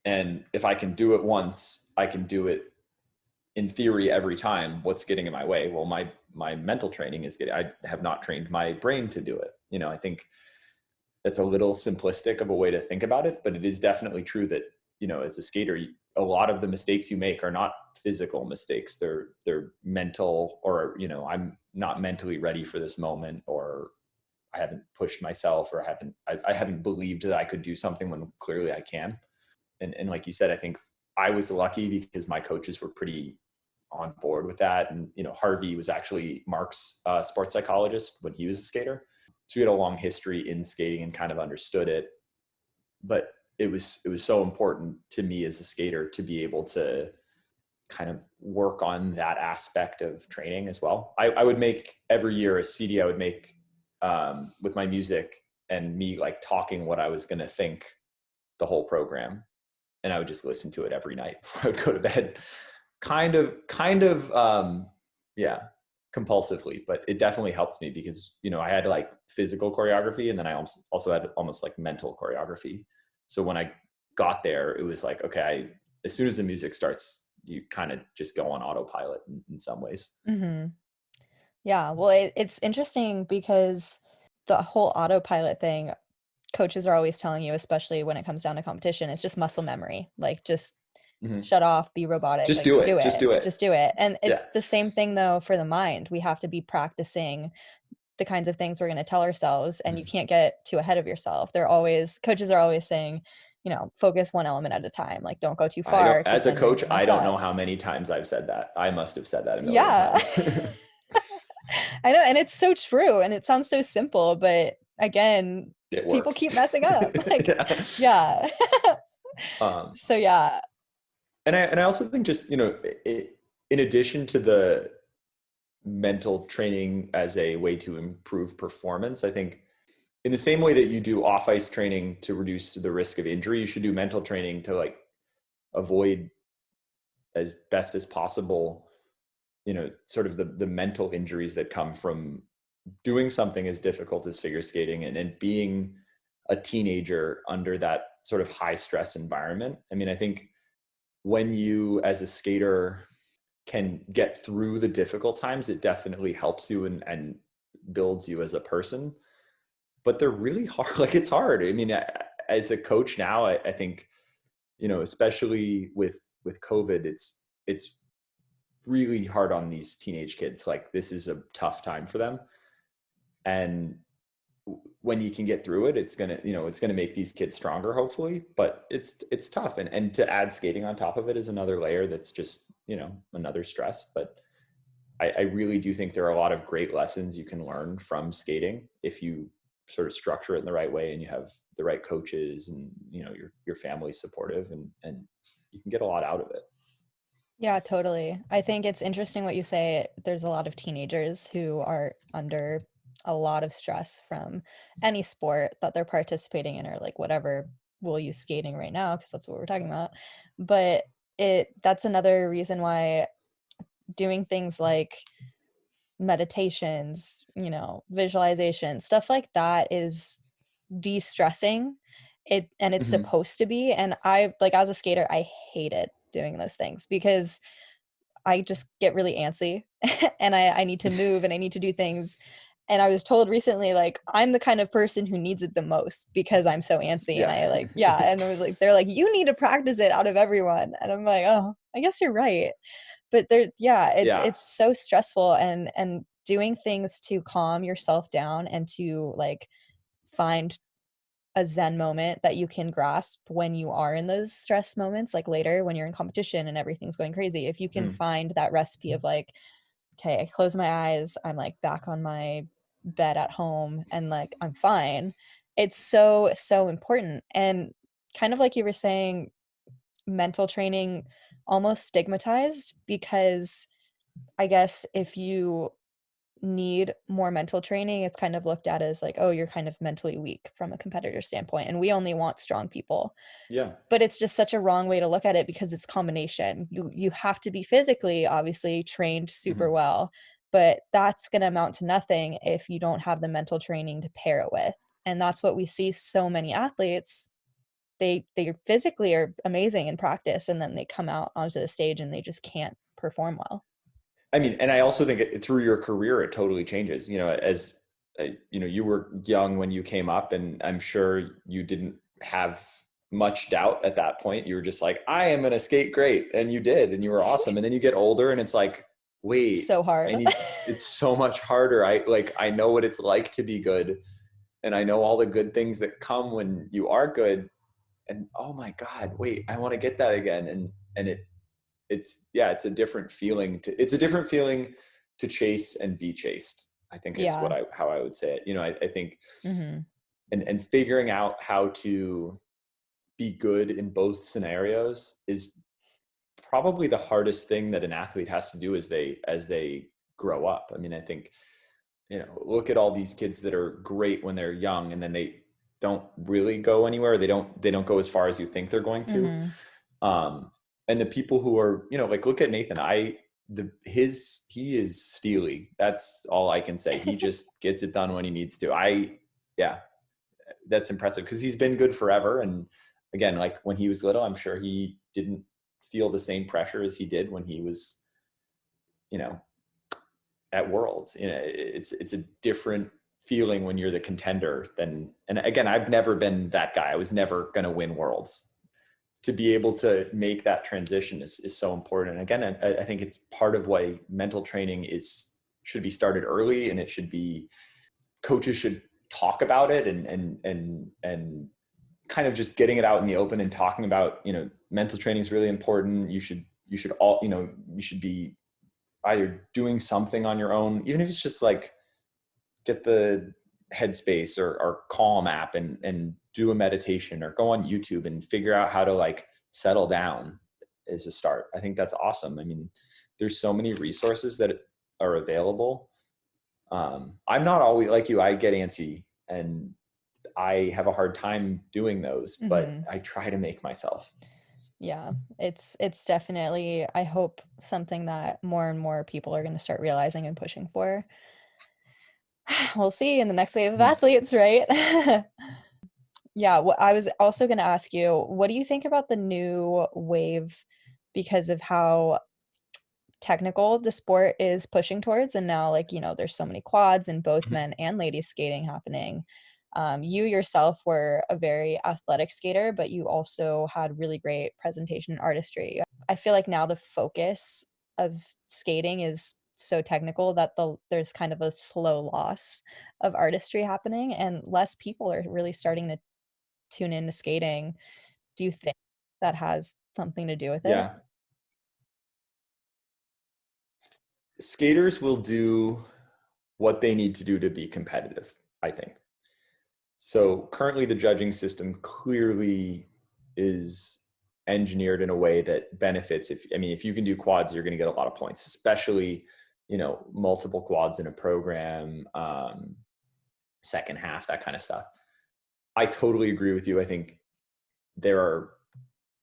And if I can do it once, I can do it in theory every time. What's getting in my way? Well, my mental training is getting, I have not trained my brain to do it. You know, I think that's a little simplistic of a way to think about it, but it is definitely true that, you know, as a skater, a lot of the mistakes you make are not physical mistakes. They're mental, or, you know, I'm not mentally ready for this moment, or I haven't pushed myself, or I haven't believed that I could do something when clearly I can. And like you said, I think I was lucky because my coaches were pretty on board with that. And, you know, Harvey was actually Mark's sports psychologist when he was a skater. So we had a long history in skating and kind of understood it. But it was so important to me as a skater to be able to kind of work on that aspect of training as well. I would make every year a CD I would make with my music and me like talking what I was going to think the whole program. And I would just listen to it every night before I would go to bed. Kind of, yeah, compulsively, but it definitely helped me because, you know, I had like physical choreography, and then I also had almost like mental choreography. So when I got there, it was like, okay, as soon as the music starts, you kind of just go on autopilot in some ways. Mhm. Yeah, well, it's interesting because the whole autopilot thing, coaches are always telling you, especially when it comes down to competition, it's just muscle memory. Like, just shut off, be robotic, Just like do it. do Just it, do it. just do it. And Yeah. it's the same thing though for the mind. We have to be practicing the kinds of things we're going to tell ourselves, and you can't get too ahead of yourself. Coaches are always saying, focus one element at a time, like don't go too I don't, far because as a then you're going coach, to I mess don't know up. how many times I've said that. I must have said that a million Yeah. times. I know, and it's so true, and it sounds so simple, but again, It people works. keep messing up. Like, Yeah. yeah. So yeah. And I also think just, in addition to the mental training as a way to improve performance, I think in the same way that you do off ice training to reduce the risk of injury, you should do mental training to like avoid as best as possible, sort of the mental injuries that come from doing something as difficult as figure skating and being a teenager under that sort of high stress environment. I mean, I think when you as a skater can get through the difficult times, it definitely helps you and builds you as a person. But they're really hard. Like it's hard. I mean, as a coach now, I think, especially with COVID, it's really hard on these teenage kids. Like this is a tough time for them. And when you can get through it, it's gonna make these kids stronger, hopefully. But it's tough, and to add skating on top of it is another layer that's just another stress. But I really do think there are a lot of great lessons you can learn from skating if you sort of structure it in the right way and you have the right coaches and your family's supportive and you can get a lot out of it. Yeah, totally. I think it's interesting what you say. There's a lot of teenagers who are under a lot of stress from any sport that they're participating in, or like whatever, we'll use skating right now because that's what we're talking about. But that's another reason why doing things like meditations, visualization, stuff like that is de-stressing. And it's Mm-hmm. supposed to be. And I, like, as a skater, I hated doing those things because I just get really antsy and I need to move and I need to do things. And I was told recently, like, I'm the kind of person who needs it the most because I'm so antsy. And Yeah. I like, yeah. And it was like, they're like, you need to practice it out of everyone. And I'm like, oh, I guess you're right. But yeah, Yeah. it's so stressful, and doing things to calm yourself down and to like find a zen moment that you can grasp when you are in those stress moments, like later when you're in competition and everything's going crazy. If you can find that recipe of like, okay, I close my eyes, I'm like back on my bed at home and like I'm fine. It's so, so important. And kind of like you were saying, mental training almost stigmatized because I guess if you need more mental training, it's kind of looked at as like, oh, you're kind of mentally weak from a competitor standpoint, and we only want strong people. Yeah. But it's just such a wrong way to look at it because it's combination. You have to be physically, obviously, trained super well, but that's going to amount to nothing if you don't have the mental training to pair it with. And that's what we see so many athletes. They physically are amazing in practice, and then they come out onto the stage and they just can't perform well. I mean, and I also think through your career, it totally changes, as you were young when you came up, and I'm sure you didn't have much doubt at that point. You were just like, I am going to skate great. And you did, and you were awesome. And then you get older and it's like, wait, So hard. It's so much harder. I know what it's like to be good. And I know all the good things that come when you are good. And oh my God, wait, I want to get that again. And it's a different feeling to chase and be chased. I think is Yeah. how I would say it. I think, Mm-hmm. and figuring out how to be good in both scenarios is probably the hardest thing that an athlete has to do as they grow up. I mean, I think, look at all these kids that are great when they're young and then they don't really go anywhere. They don't go as far as you think they're going to. Mm-hmm. And the people who are, like, look at Nathan. He is steely. That's all I can say. He just gets it done when he needs to. That's impressive because he's been good forever. And again, like when he was little, I'm sure he didn't feel the same pressure as he did when he was, at Worlds. It's a different feeling when you're the contender and again, I've never been that guy. I was never going to win Worlds. to be able to make that transition is so important. And again, I think it's part of why mental training should be started early, and it should be, coaches should talk about it, and kind of just getting it out in the open and talking about, mental training is really important. You should all, you should be either doing something on your own, even if it's just like get the Headspace or Calm app and do a meditation, or go on YouTube and figure out how to like settle down is a start. I think that's awesome. I mean, there's so many resources that are available. I'm not always like you. I get antsy and I have a hard time doing those, but I try to make myself. Yeah, it's definitely, I hope, something that more and more people are going to start realizing and pushing for. We'll see in the next wave of athletes, right? Yeah, I was also going to ask you, what do you think about the new wave because of how technical the sport is pushing towards? And now, like, there's so many quads in both men and ladies skating happening. You yourself were a very athletic skater, but you also had really great presentation and artistry. I feel like now the focus of skating is so technical that there's kind of a slow loss of artistry happening, and less people are really starting to tune into skating. Do you think that has something to do with it? Yeah. Skaters will do what they need to do to be competitive, I think. So currently the judging system clearly is engineered in a way that benefits. If you can do quads, you're going to get a lot of points, especially, multiple quads in a program, second half, that kind of stuff. I totally agree with you. I think there are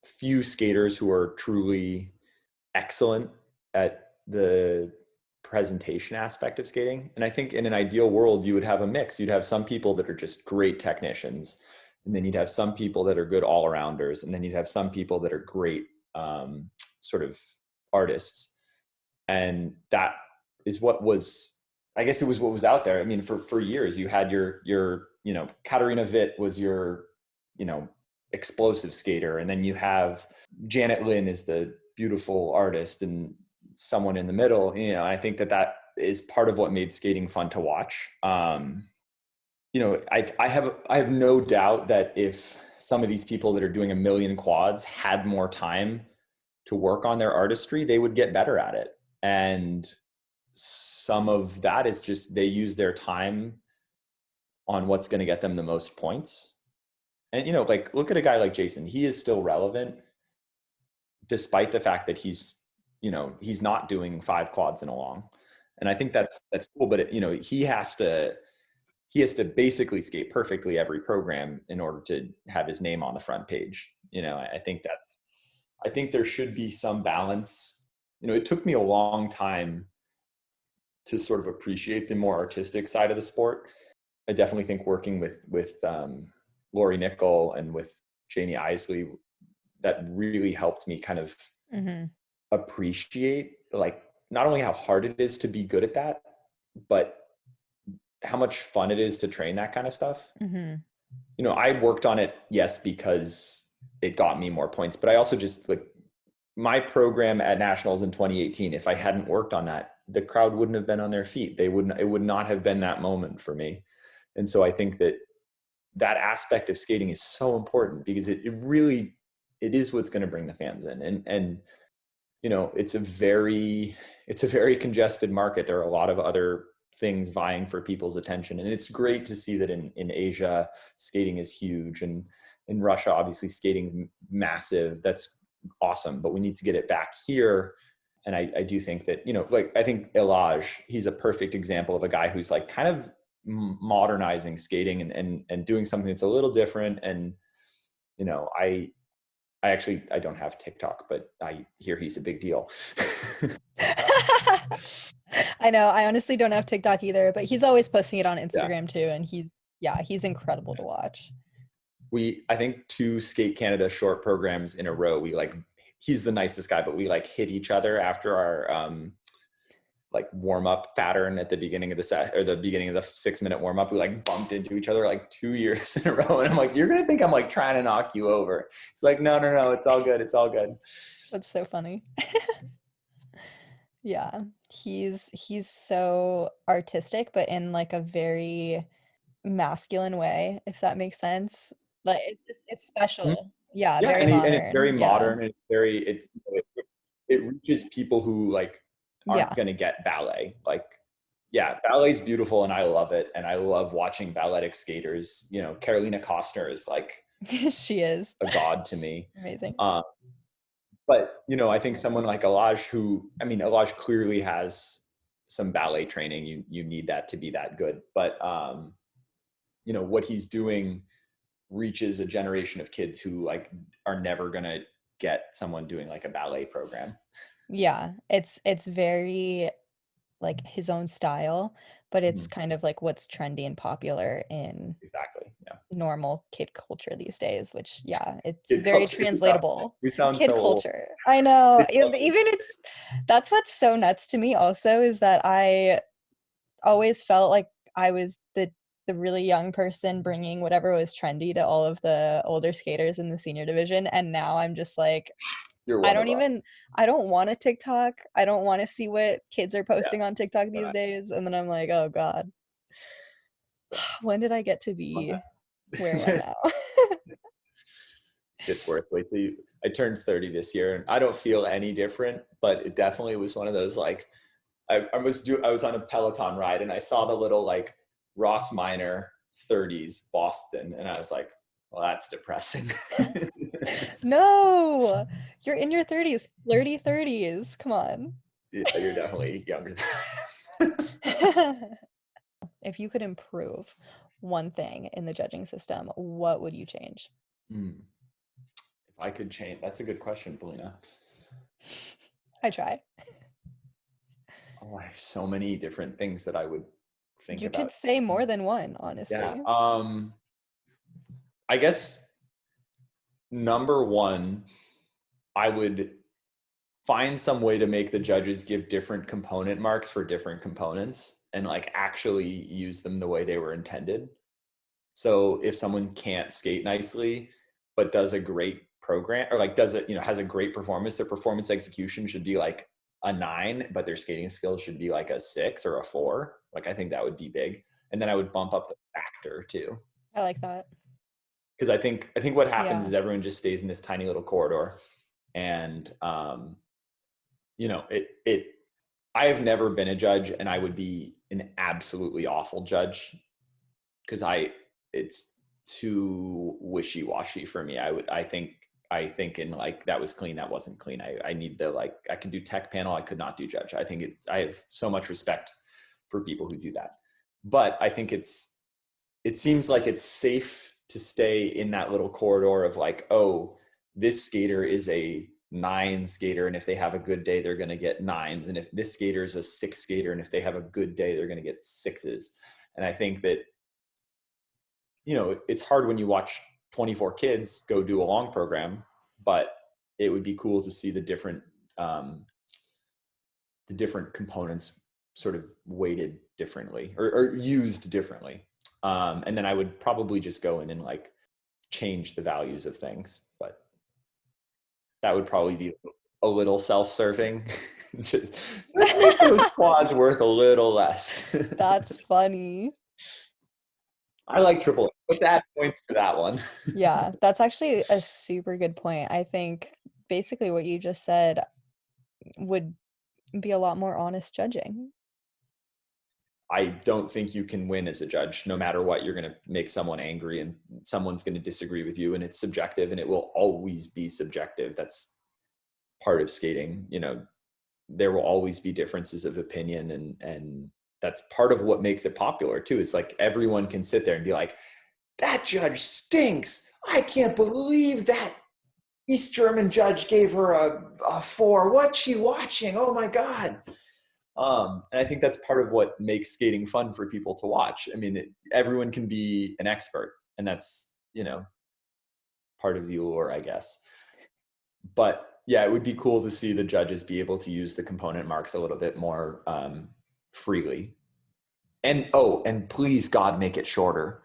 few skaters who are truly excellent at the presentation aspect of skating. And I think in an ideal world, you would have a mix. You'd have some people that are just great technicians, and then you'd have some people that are good all-arounders, and then you'd have some people that are great sort of artists. And that is what was, I guess it was what was out there. I mean, for years, you had your Katarina Witt was your, explosive skater. And then you have Janet Lynn is the beautiful artist, and someone in the middle. I think that is part of what made skating fun to watch. I have no doubt that if some of these people that are doing a million quads had more time to work on their artistry, they would get better at it. And some of that is just they use their time on what's going to get them the most points. And, like, look at a guy like Jason. He is still relevant despite the fact that he's not doing 5 quads in a long. And I think that's cool, but he has to basically skate perfectly every program in order to have his name on the front page. I think there should be some balance. It took me a long time to sort of appreciate the more artistic side of the sport. I definitely think working with Lori Nickel and with Janie Isley, that really helped me kind of appreciate, like, not only how hard it is to be good at that, but how much fun it is to train that kind of stuff. I worked on it, yes, because it got me more points, but I also just, like, my program at Nationals in 2018, if I hadn't worked on that, the crowd wouldn't have been on their feet. It would not have been that moment for me. And so I think that aspect of skating is so important, because it really is what's going to bring the fans in. And it's a very congested market. There are a lot of other things vying for people's attention, and it's great to see that in Asia skating is huge, and in Russia obviously skating's massive. That's awesome, but we need to get it back here. And I do think that, like, I think Elaj, he's a perfect example of a guy who's like kind of modernizing skating and doing something that's a little different. And I don't have TikTok, but I hear he's a big deal. I know. I honestly don't have TikTok either, but he's always posting it on Instagram too. And he's incredible to watch. I think 2 Skate Canada short programs in a row, he's the nicest guy, but we like hit each other after like warm up pattern at the beginning of the set, or the beginning of the 6-minute warm up. We like bumped into each other like 2 years in a row. And I'm like, you're going to think I'm like trying to knock you over. It's like, no, no, no. It's all good. It's all good. That's so funny. Yeah. He's so artistic, but in like a very masculine way, if that makes sense. Like it's Mhm. special. Yeah, Yeah. very And it's very modern. Yeah. modern. It's very, it reaches people who like aren't Yeah. going to get ballet. Like, yeah, ballet's beautiful and I love it. And I love watching balletic skaters. You know, Carolina Costner is like She is. a god to She's me. amazing. But, you know, I think someone like Elaj who, I mean, Elaj clearly has some ballet training. You need that to be that good. But, you know, what he's doing reaches a generation of kids who like are never going to get someone doing like a ballet program. Yeah. It's very like his own style, but it's Mhm. kind of like what's trendy and popular in Exactly. Yeah. normal kid culture these days, which yeah, it's Kid very culture. translatable. We sound Kid so old. culture. I know. It's so Even that's what's so nuts to me also is that I always felt like I was the really young person bringing whatever was trendy to all of the older skaters in the senior division, and now I'm just like You're I one don't of us. even I don't want a TikTok. I don't want to see what kids are Yeah. posting on TikTok these But days, and then I'm like, "Oh god, when did I get to be where I am now?" it's worth it. I turned 30 this year and I don't feel any different, but it definitely was one of those like I was on a Peloton ride and I saw the little like Ross Minor 30s Boston and I was like, well, that's depressing. No, you're in your 30s, flirty 30s. Come on. Yeah, you're definitely younger If you could improve one thing in the judging system, what would you change? Hmm. If I could change, that's a good question, Polina. I try. Oh, I have so many different things that I would think You could about. say more than one, Yeah. honestly. I guess number one, I would find some way to make the judges give different component marks for different components and like actually use them the way they were intended. So if someone can't skate nicely, but does a great program or like does it, you know, has a great performance, their performance execution should be like a 9, but their skating skills should be like a 6 or a 4. Like I think that would be big. And then I would bump up the factor too. I like that. Because I think what happens Yeah. is everyone just stays in this tiny little corridor and you know, I have never been a judge and I would be an absolutely awful judge because it's too wishy-washy for me. I think in like that was clean, that wasn't clean. I need to like I can do tech panel, I could not do judge. I have so much respect for people who do that. But I think it seems like it's safe to stay in that little corridor of like, oh, this skater is a 9 skater and if they have a good day they're going to get 9s, and if this skater is a 6 skater and if they have a good day they're going to get 6s. And I think that, you know, it's hard when you watch 24 kids go do a long program, but it would be cool to see um, the different components sort of weighted differently or used differently. And then I would probably just go in and like change the values of things, but that would probably be a little self-serving. Just let's make those quads worth a little less. That's funny. I like triple A, but that points to that one. Yeah, that's actually a super good point. I think basically what you just said would be a lot more honest judging. I don't think you can win as a judge. No matter what, you're going to make someone angry and someone's going to disagree with you, and it's subjective and it will always be subjective. That's part of skating. You know, there will always be differences of opinion, and that's part of what makes it popular too. It's like everyone can sit there and be like, that judge stinks. I can't believe that East German judge gave her a 4. What's she watching? Oh my God. And I think that's part of what makes skating fun for people to watch. I mean, everyone can be an expert, and that's, you know, part of the allure, I guess. But Yeah, it would be cool to see the judges be able to use the component marks a little bit more freely. And and please, God, make it shorter.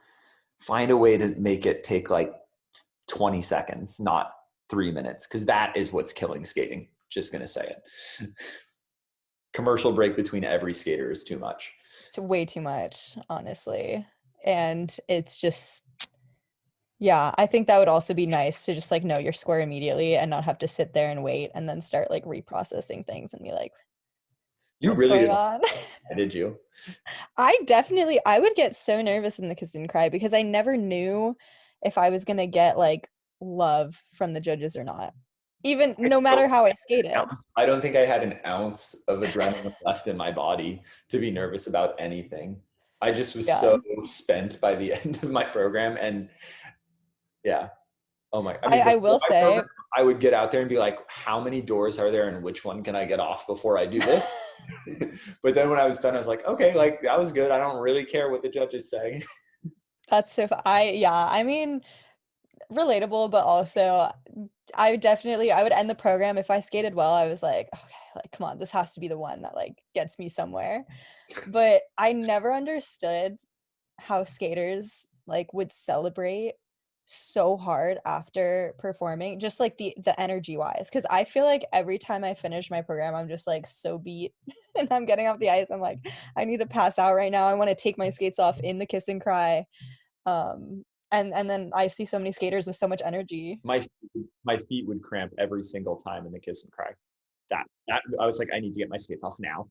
Find a way to make it take like 20 seconds, not 3 minutes, because that is what's killing skating. Just going to say it. Commercial break between every skater is too much. It's way too much, honestly. And it's just, yeah, I think that would also be nice to just like know your score immediately and not have to sit there and wait and then start like reprocessing things and be like, You what's really going didn't, on? did you? I would get so nervous in the kiss and cry because I never knew if I was gonna get like love from the judges or not. Even no matter how I skated. I don't think I had an ounce of adrenaline left in my body to be nervous about anything. I just was Yeah. so spent by the end of my program. And yeah. Oh my, I mean, I before will my program, say I would get out there and be like, how many doors are there and which one can I get off before I do this? But then when I was done, I was like, okay, like that was good. I don't really care what the judges say. that's so I mean relatable, but also I would end the program if I skated well. I was like, okay, like come on, this has to be the one that like gets me somewhere. But I never understood how skaters like would celebrate so hard after performing, just like the energy wise, because I feel like every time I finish my program I'm just like so beat and I'm getting off the ice, I'm like I need to pass out right now, I want to take my skates off in the kiss and cry. And then I see so many skaters with so much energy. My feet would cramp every single time in the kiss and cry. That I was like, I need to get my skates off now.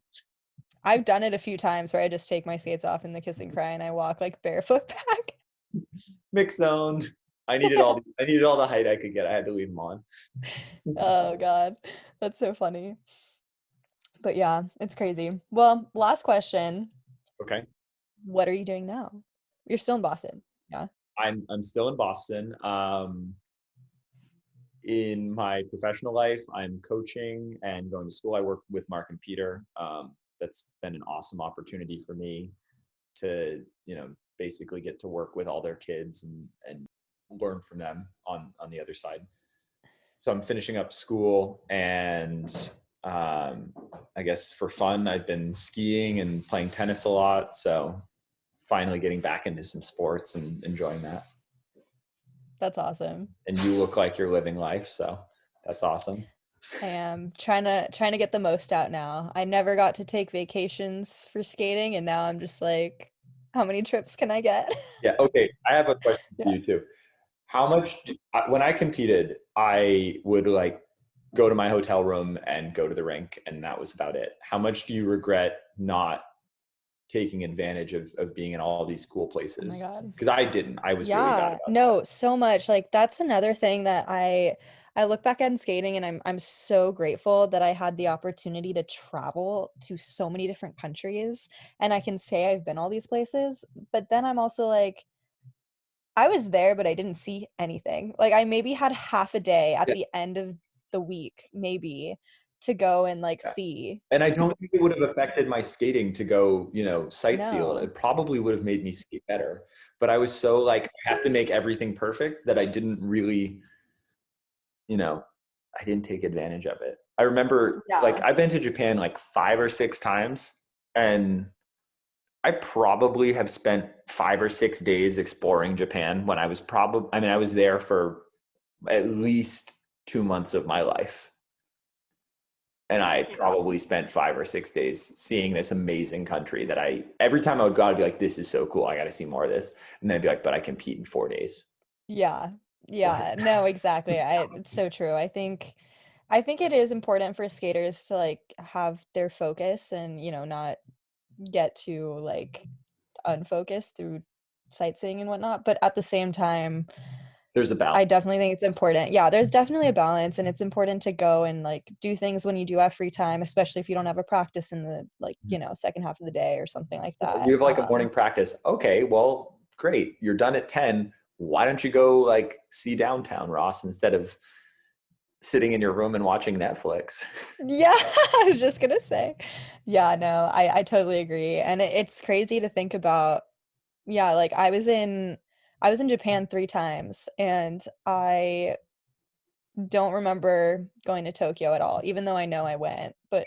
I've done it a few times where I just take my skates off in the kiss and cry and I walk like barefoot back. Mix zone. I needed all the height I could get. I had to leave them on. Oh god, that's so funny. But yeah, it's crazy. Well, last question. Okay. What are you doing now? You're still in Boston. Yeah. I'm still in Boston. In my professional life, I'm coaching and going to school. I work with Mark and Peter. That's been an awesome opportunity for me to, basically get to work with all their kids and learn from them on the other side. So I'm finishing up school, and I guess for fun, I've been skiing and playing tennis a lot. So finally getting back into some sports and enjoying that. That's awesome. And you look like you're living life, so that's awesome. I am trying to get the most out now. I never got to take vacations for skating and now I'm just like, how many trips can I get? Yeah. Okay. I have a question for Yeah. you too. How much, when I competed, I would like go to my hotel room and go to the rink, and that was about it. How much do you regret not taking advantage of being in all these cool Oh my places? god. Because I didn't. I was really bad Yeah, about no, so much. Like that's another thing that I look back at skating and I'm so grateful that I had the opportunity to travel to so many different countries and I can say I've been all these places, but then I'm also like I was there but I didn't see anything. Like I maybe had half a day at that. the end of the week maybe to go and like Yeah. see. And I don't think it would have affected my skating to go, sightsee. No. It probably would have made me skate better. But I was so like, I have to make everything perfect that I didn't really, I didn't take advantage of it. I remember like Yeah. I've been to Japan like 5 or 6 times, and I probably have spent 5 or 6 days exploring Japan when I was there for at least 2 months of my life. And I probably spent 5 or 6 days seeing this amazing country that every time I would go, I'd be like, this is so cool. I got to see more of this. And then I'd be like, but I compete in 4 days. Yeah. Like, Yeah. No, exactly. It's so true. I think it is important for skaters to like have their focus and, not get too like unfocused through sightseeing and whatnot. But at the same time, there's a balance. I definitely think it's important. Yeah, there's definitely a balance and it's important to go and like do things when you do have free time, especially if you don't have a practice in the like, second half of the day or something like You that. have like a morning practice. Okay, well, great. You're done at 10. Why don't you go like see downtown, Ross, instead of sitting in your room and watching Netflix? Yeah, I was just gonna say. Yeah, no, I totally agree. And it's crazy to think about. Yeah, like I was in Japan 3 times and I don't remember going to Tokyo at all, even though I know I went, but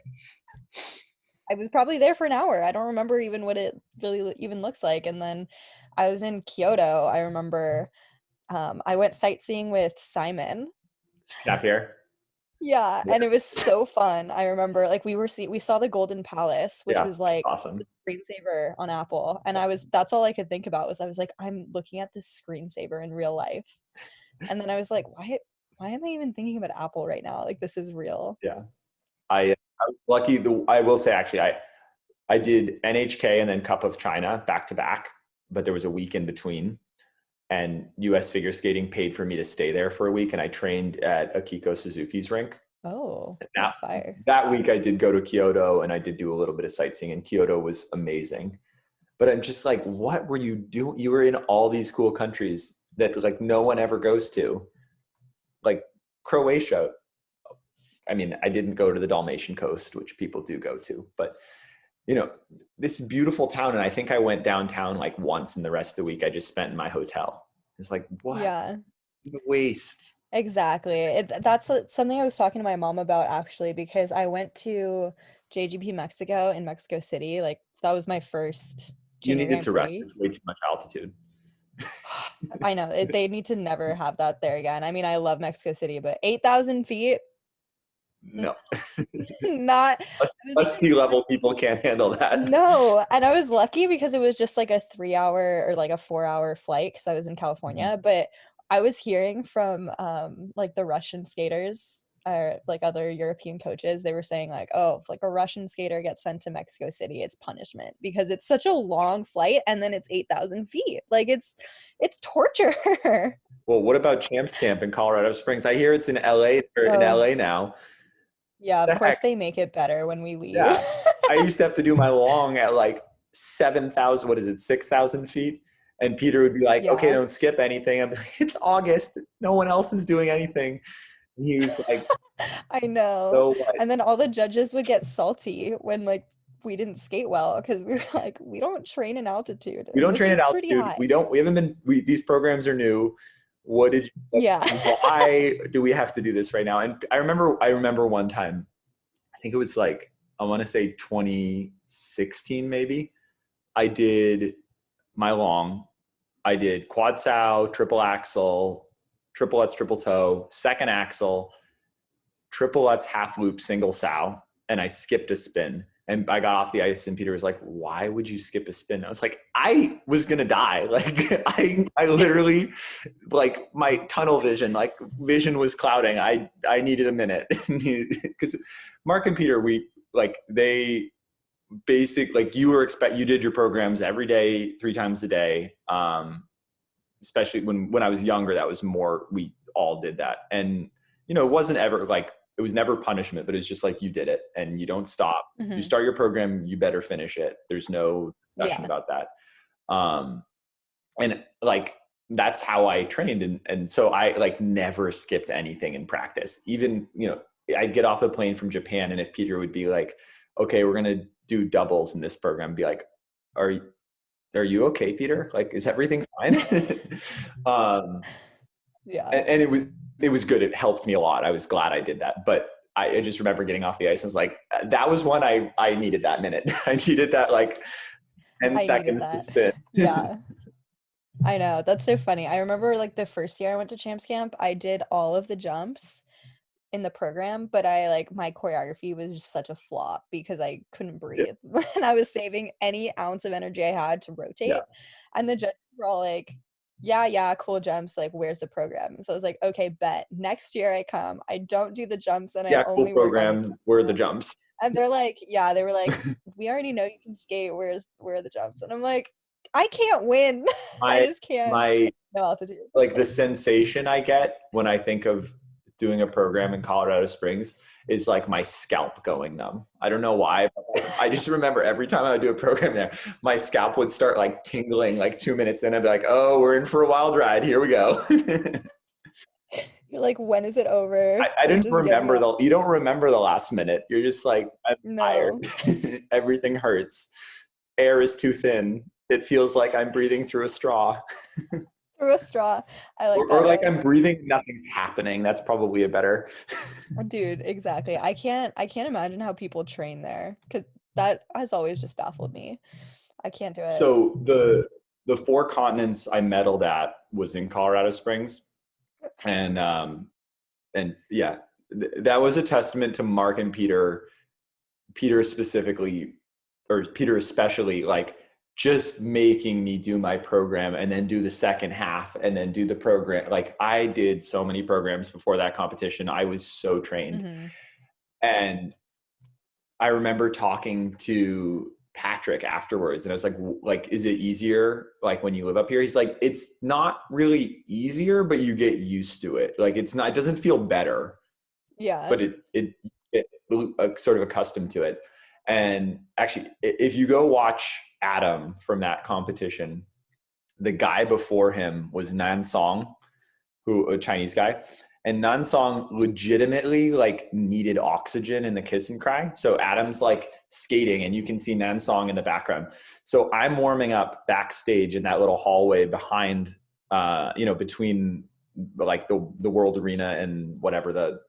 I was probably there for an hour. I don't remember even what it really even looks like. And then I was in Kyoto. I remember I went sightseeing with Simon. Snap here. Yeah, Yeah. and it was so fun. I remember like we saw the Golden Palace, which Yeah. was like the Awesome. screensaver on Apple. And that's all I could think about was I was like, I'm looking at this screensaver in real life. And then I was like, why am I even thinking about Apple right now? Like this is real. Yeah. I was lucky. I will say, actually, I did NHK and then Cup of China back to back, but there was a week in between. And US Figure Skating paid for me to stay there for a week, and I trained at Akiko Suzuki's rink. Oh, Now, that's fire. that week I did go to Kyoto, and I did do a little bit of sightseeing, and Kyoto was amazing. But I'm just like, what were you doing? You were in all these cool countries that like no one ever goes to, like Croatia. I mean, I didn't go to the Dalmatian coast, which people do go to, but this beautiful town. And I think I went downtown like once, and the rest of the week I just spent in my hotel. It's like, what Yeah. a waste. Exactly. That's something I was talking to my mom about actually, because I went to JGP Mexico in Mexico City. Like that was my first You junior needed Grand to rest. Prix. It's way too much altitude. I know they need to never have that there again. I mean, I love Mexico City, but 8,000 feet, mm, No. not. us, I was us sea level people can't handle that. No, and I was lucky because it was just like a 3 hour or like a 4 hour flight because I was in California. But I was hearing from like the Russian skaters or like other European coaches, they were saying like, oh, if like a Russian skater gets sent to Mexico City, it's punishment because it's such a long flight and then it's 8,000 feet. Like it's torture. Well, what about Champs Camp in Colorado Springs? I hear it's in LA or in Oh, LA now. yeah, of The course heck? they make it better when we leave. Yeah. I used to have to do my long at like 7,000, what is it, 6,000 feet? And Peter would be like, okay, Yeah, don't skip anything. I'm like, it's August. No one else is doing anything. And he was like, I know. so what? And then all the judges would get salty when like we didn't skate well because we were like, we don't train in altitude We and don't this train at is pretty altitude. high. We haven't been, these programs are new. What did you, Yeah. why do we have to do this right now? And I remember one time, I think it was like, I want to say 2016 maybe. I did my long. I did quad sow, triple axel, triple Lutz, triple toe, second axel, triple Lutz, half loop, single sow, and I skipped a spin. And I got off the ice, and Peter was like, "Why would you skip a spin?" I was like, "I was gonna die. Like, I literally, like, my tunnel vision, like, vision was clouding. I needed a minute because Mark and Peter, they like you did your programs every day, 3 times a day. Especially when I was younger, that was more, we all did that. And, it wasn't ever like, it was never punishment, but it's just like, you did it and you don't stop. You Hmm. start your program, you better finish it. There's no discussion Yeah. about that. And like, that's how I trained. And so I like never skipped anything in practice. Even, I'd get off the plane from Japan, and if Peter would be like, okay, we're going to do doubles in this program, I'd be like, are you okay, Peter? Like, is everything fine? Yeah. And it was good. It helped me a lot. I was glad I did that. But I just remember getting off the ice and was like, that was when I needed that minute. I needed that like 10 I needed seconds to that. spin. Yeah. I know. That's so funny. I remember like the first year I went to Champs Camp, I did all of the jumps in the program, but I like my choreography was just such a flop because I couldn't Yeah. breathe and I was saving any ounce of energy I had to Yeah. rotate. And the judges were all like, yeah, cool jumps. Like, where's the program? So I was like, okay, bet. Next year I come, I don't do the jumps and I Yeah. Cool only work on the program. Where are the jumps? and they're like, yeah, they were like, we already know you can skate. Where are the jumps? And I'm like, I can't win. I My, just can't. my, No altitude. like the sensation I get when I think of doing a program in Colorado Springs is like my scalp going numb. I don't know why, but I just remember every time I would do a program there, my scalp would start like tingling like 2 minutes in. I'd be like, oh, we're in for a wild ride. Here we go. You're like, when is it over? I Like, didn't just get me remember off. you don't remember the last minute. You're just like, I'm No. tired. Everything hurts. Air is too thin. It feels like I'm breathing through a straw. Through a straw. I like Or that like one. I'm breathing, nothing's happening. That's probably a better. Dude, exactly. I can't imagine how people train there because that has always just baffled me. I can't do it. So the four continents I medaled at was in Colorado Springs, and yeah, that was a testament to Mark and Peter. Peter specifically, or Peter especially, like just making me do my program and then do the second half and then do the program. Like I did so many programs before that competition. I was so trained. Hmm. And I remember talking to Patrick afterwards and I was like, is it easier like when you live up here? He's like, it's not really easier, but you get used to it. Like it's not, it doesn't feel better, Yeah. but it sort of accustomed to it. And actually, if you go watch Adam from that competition, the guy before him was Nan Song, who a Chinese guy, and Nan Song legitimately like needed oxygen in the kiss and cry. So Adam's like skating, and you can see Nan Song in the background. So I'm warming up backstage in that little hallway behind, between like the World Arena and whatever the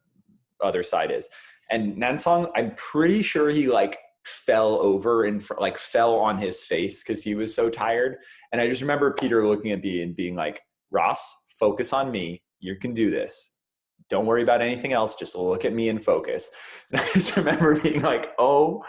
other side is. And Nansong, I'm pretty sure he like fell over and like fell on his face because he was so tired. And I just remember Peter looking at me and being like, Ross, focus on me. You can do this. Don't worry about anything else. Just look at me and focus. And I just remember being like, oh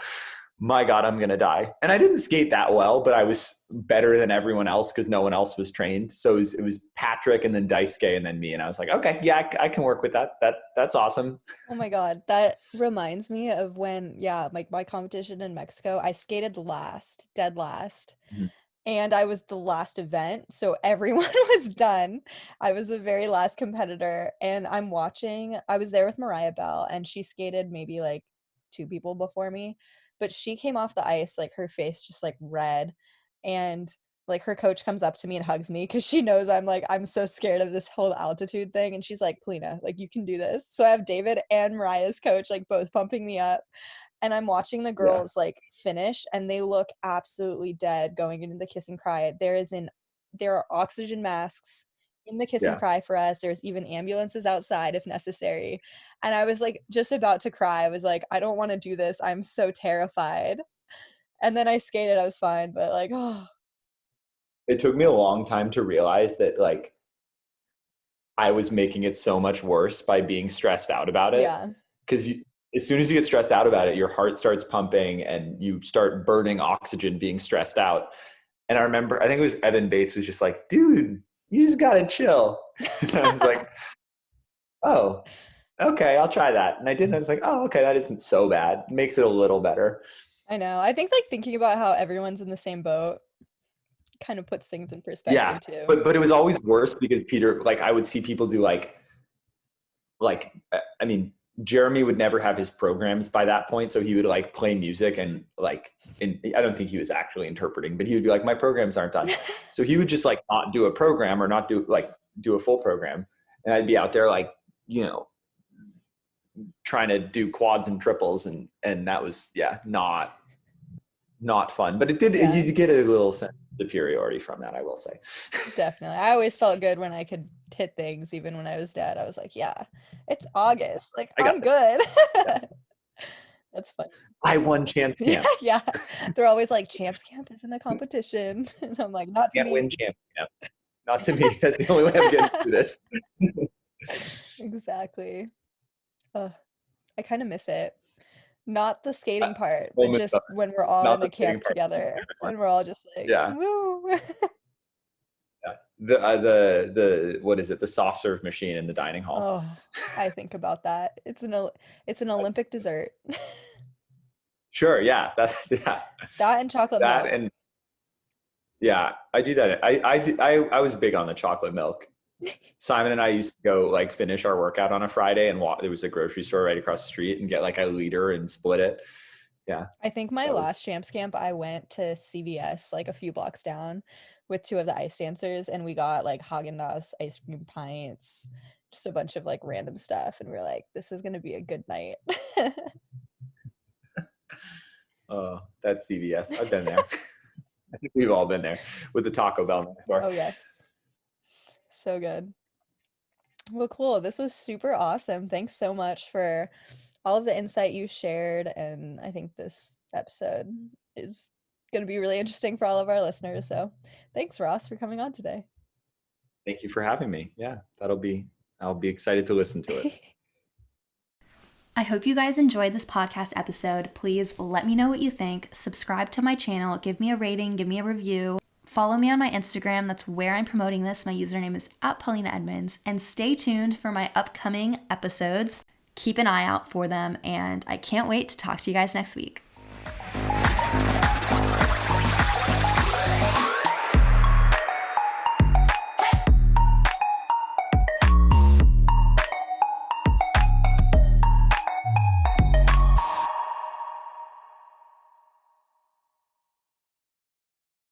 my God, I'm going to die. And I didn't skate that well, but I was better than everyone else because no one else was trained. So it was Patrick and then Daisuke and then me. And I was like, okay, yeah, I can work with that. That's awesome. Oh my God, that reminds me of when, yeah, like my competition in Mexico, I skated last, dead last, Mhm. and I was the last event, so everyone was done. I was the very last competitor, and I'm watching. I was there with Mariah Bell, and she skated maybe like two people before me, but she came off the ice like her face just like red, and like her coach comes up to me and hugs me because she knows I'm so scared of this whole altitude thing, and she's like, Polina, like you can do this. So I have David and Mariah's coach like both pumping me up, and I'm watching the Yeah. girls like finish and they look absolutely dead going into the kiss and cry. There are oxygen masks in the kiss and Yeah. cry for us. There's even ambulances outside if necessary. And I was like just about to cry. I was like, I don't want to do this. I'm so terrified. And then I skated, I was fine, but like, oh, It took me a long time to realize that like I was making it so much worse by being stressed out about it. yeah. Because as soon as you get stressed out about it, your heart starts pumping and you start burning oxygen being stressed out. And I remember, I think it was Evan Bates was just like, dude, you just got to chill. And I was like, oh, okay, I'll try that. And I did. And I was like, oh, okay, that isn't so bad. It makes it a little better. I know. I think like thinking about how everyone's in the same boat kind of puts things in Yeah. perspective too. But it was always worse because Peter, like I would see people do like I mean, Jeremy would never have his programs by that point, so he would like play music and like I don't think he was actually interpreting, but he would be like, my programs aren't done. So he would just like not do a program or not do a full program, and I'd be out there like, trying to do quads and triples, and that was not fun, but it did, Yeah. you get a little sense of superiority from that, I will say. Definitely. I always felt good when I could hit things, even when I was dead. I was like, yeah, it's August. Like, I got I'm this. good. Yeah. That's funny. I won champs Yeah, camp. yeah. They're always like, Champs Camp isn't a competition. And I'm like, not to Can't win me. champs camp. Not to me. That's the only way I'm getting through this. Exactly. Ugh, I kind of miss it. Not the skating part, but Moment just when we're all not in the a skating camp part. together and we're all just like, Yeah. woo. Yeah. The what is it? The soft serve machine in the dining hall. Oh, I think about that. It's an Olympic dessert. Sure. Yeah. That's yeah. That and chocolate That milk. and yeah, I do that. I was big on the chocolate milk. Simon and I used to go like finish our workout on a Friday and walk. There was a grocery store right across the street and get like a liter and split it. Yeah, I think my that last was champs camp, I went to CVS like a few blocks down with two of the ice dancers, and we got like Haagen-Dazs ice cream pints, just a bunch of like random stuff, and we're like, this is gonna be a good night. that's CVS. I've been there. I think we've all been there with the Taco Bell next door. Oh yes. So good. Well, cool. This was super awesome. Thanks so much for all of the insight you shared. And I think this episode is going to be really interesting for all of our listeners. So thanks, Ross, for coming on today. Thank you for having me. Yeah, I'll be excited to listen to it. I hope you guys enjoyed this podcast episode. Please let me know what you think. Subscribe to my channel, give me a rating, give me a review. Follow me on my Instagram. That's where I'm promoting this. My username is @Polina Edmunds. And stay tuned for my upcoming episodes. Keep an eye out for them, and I can't wait to talk to you guys next week.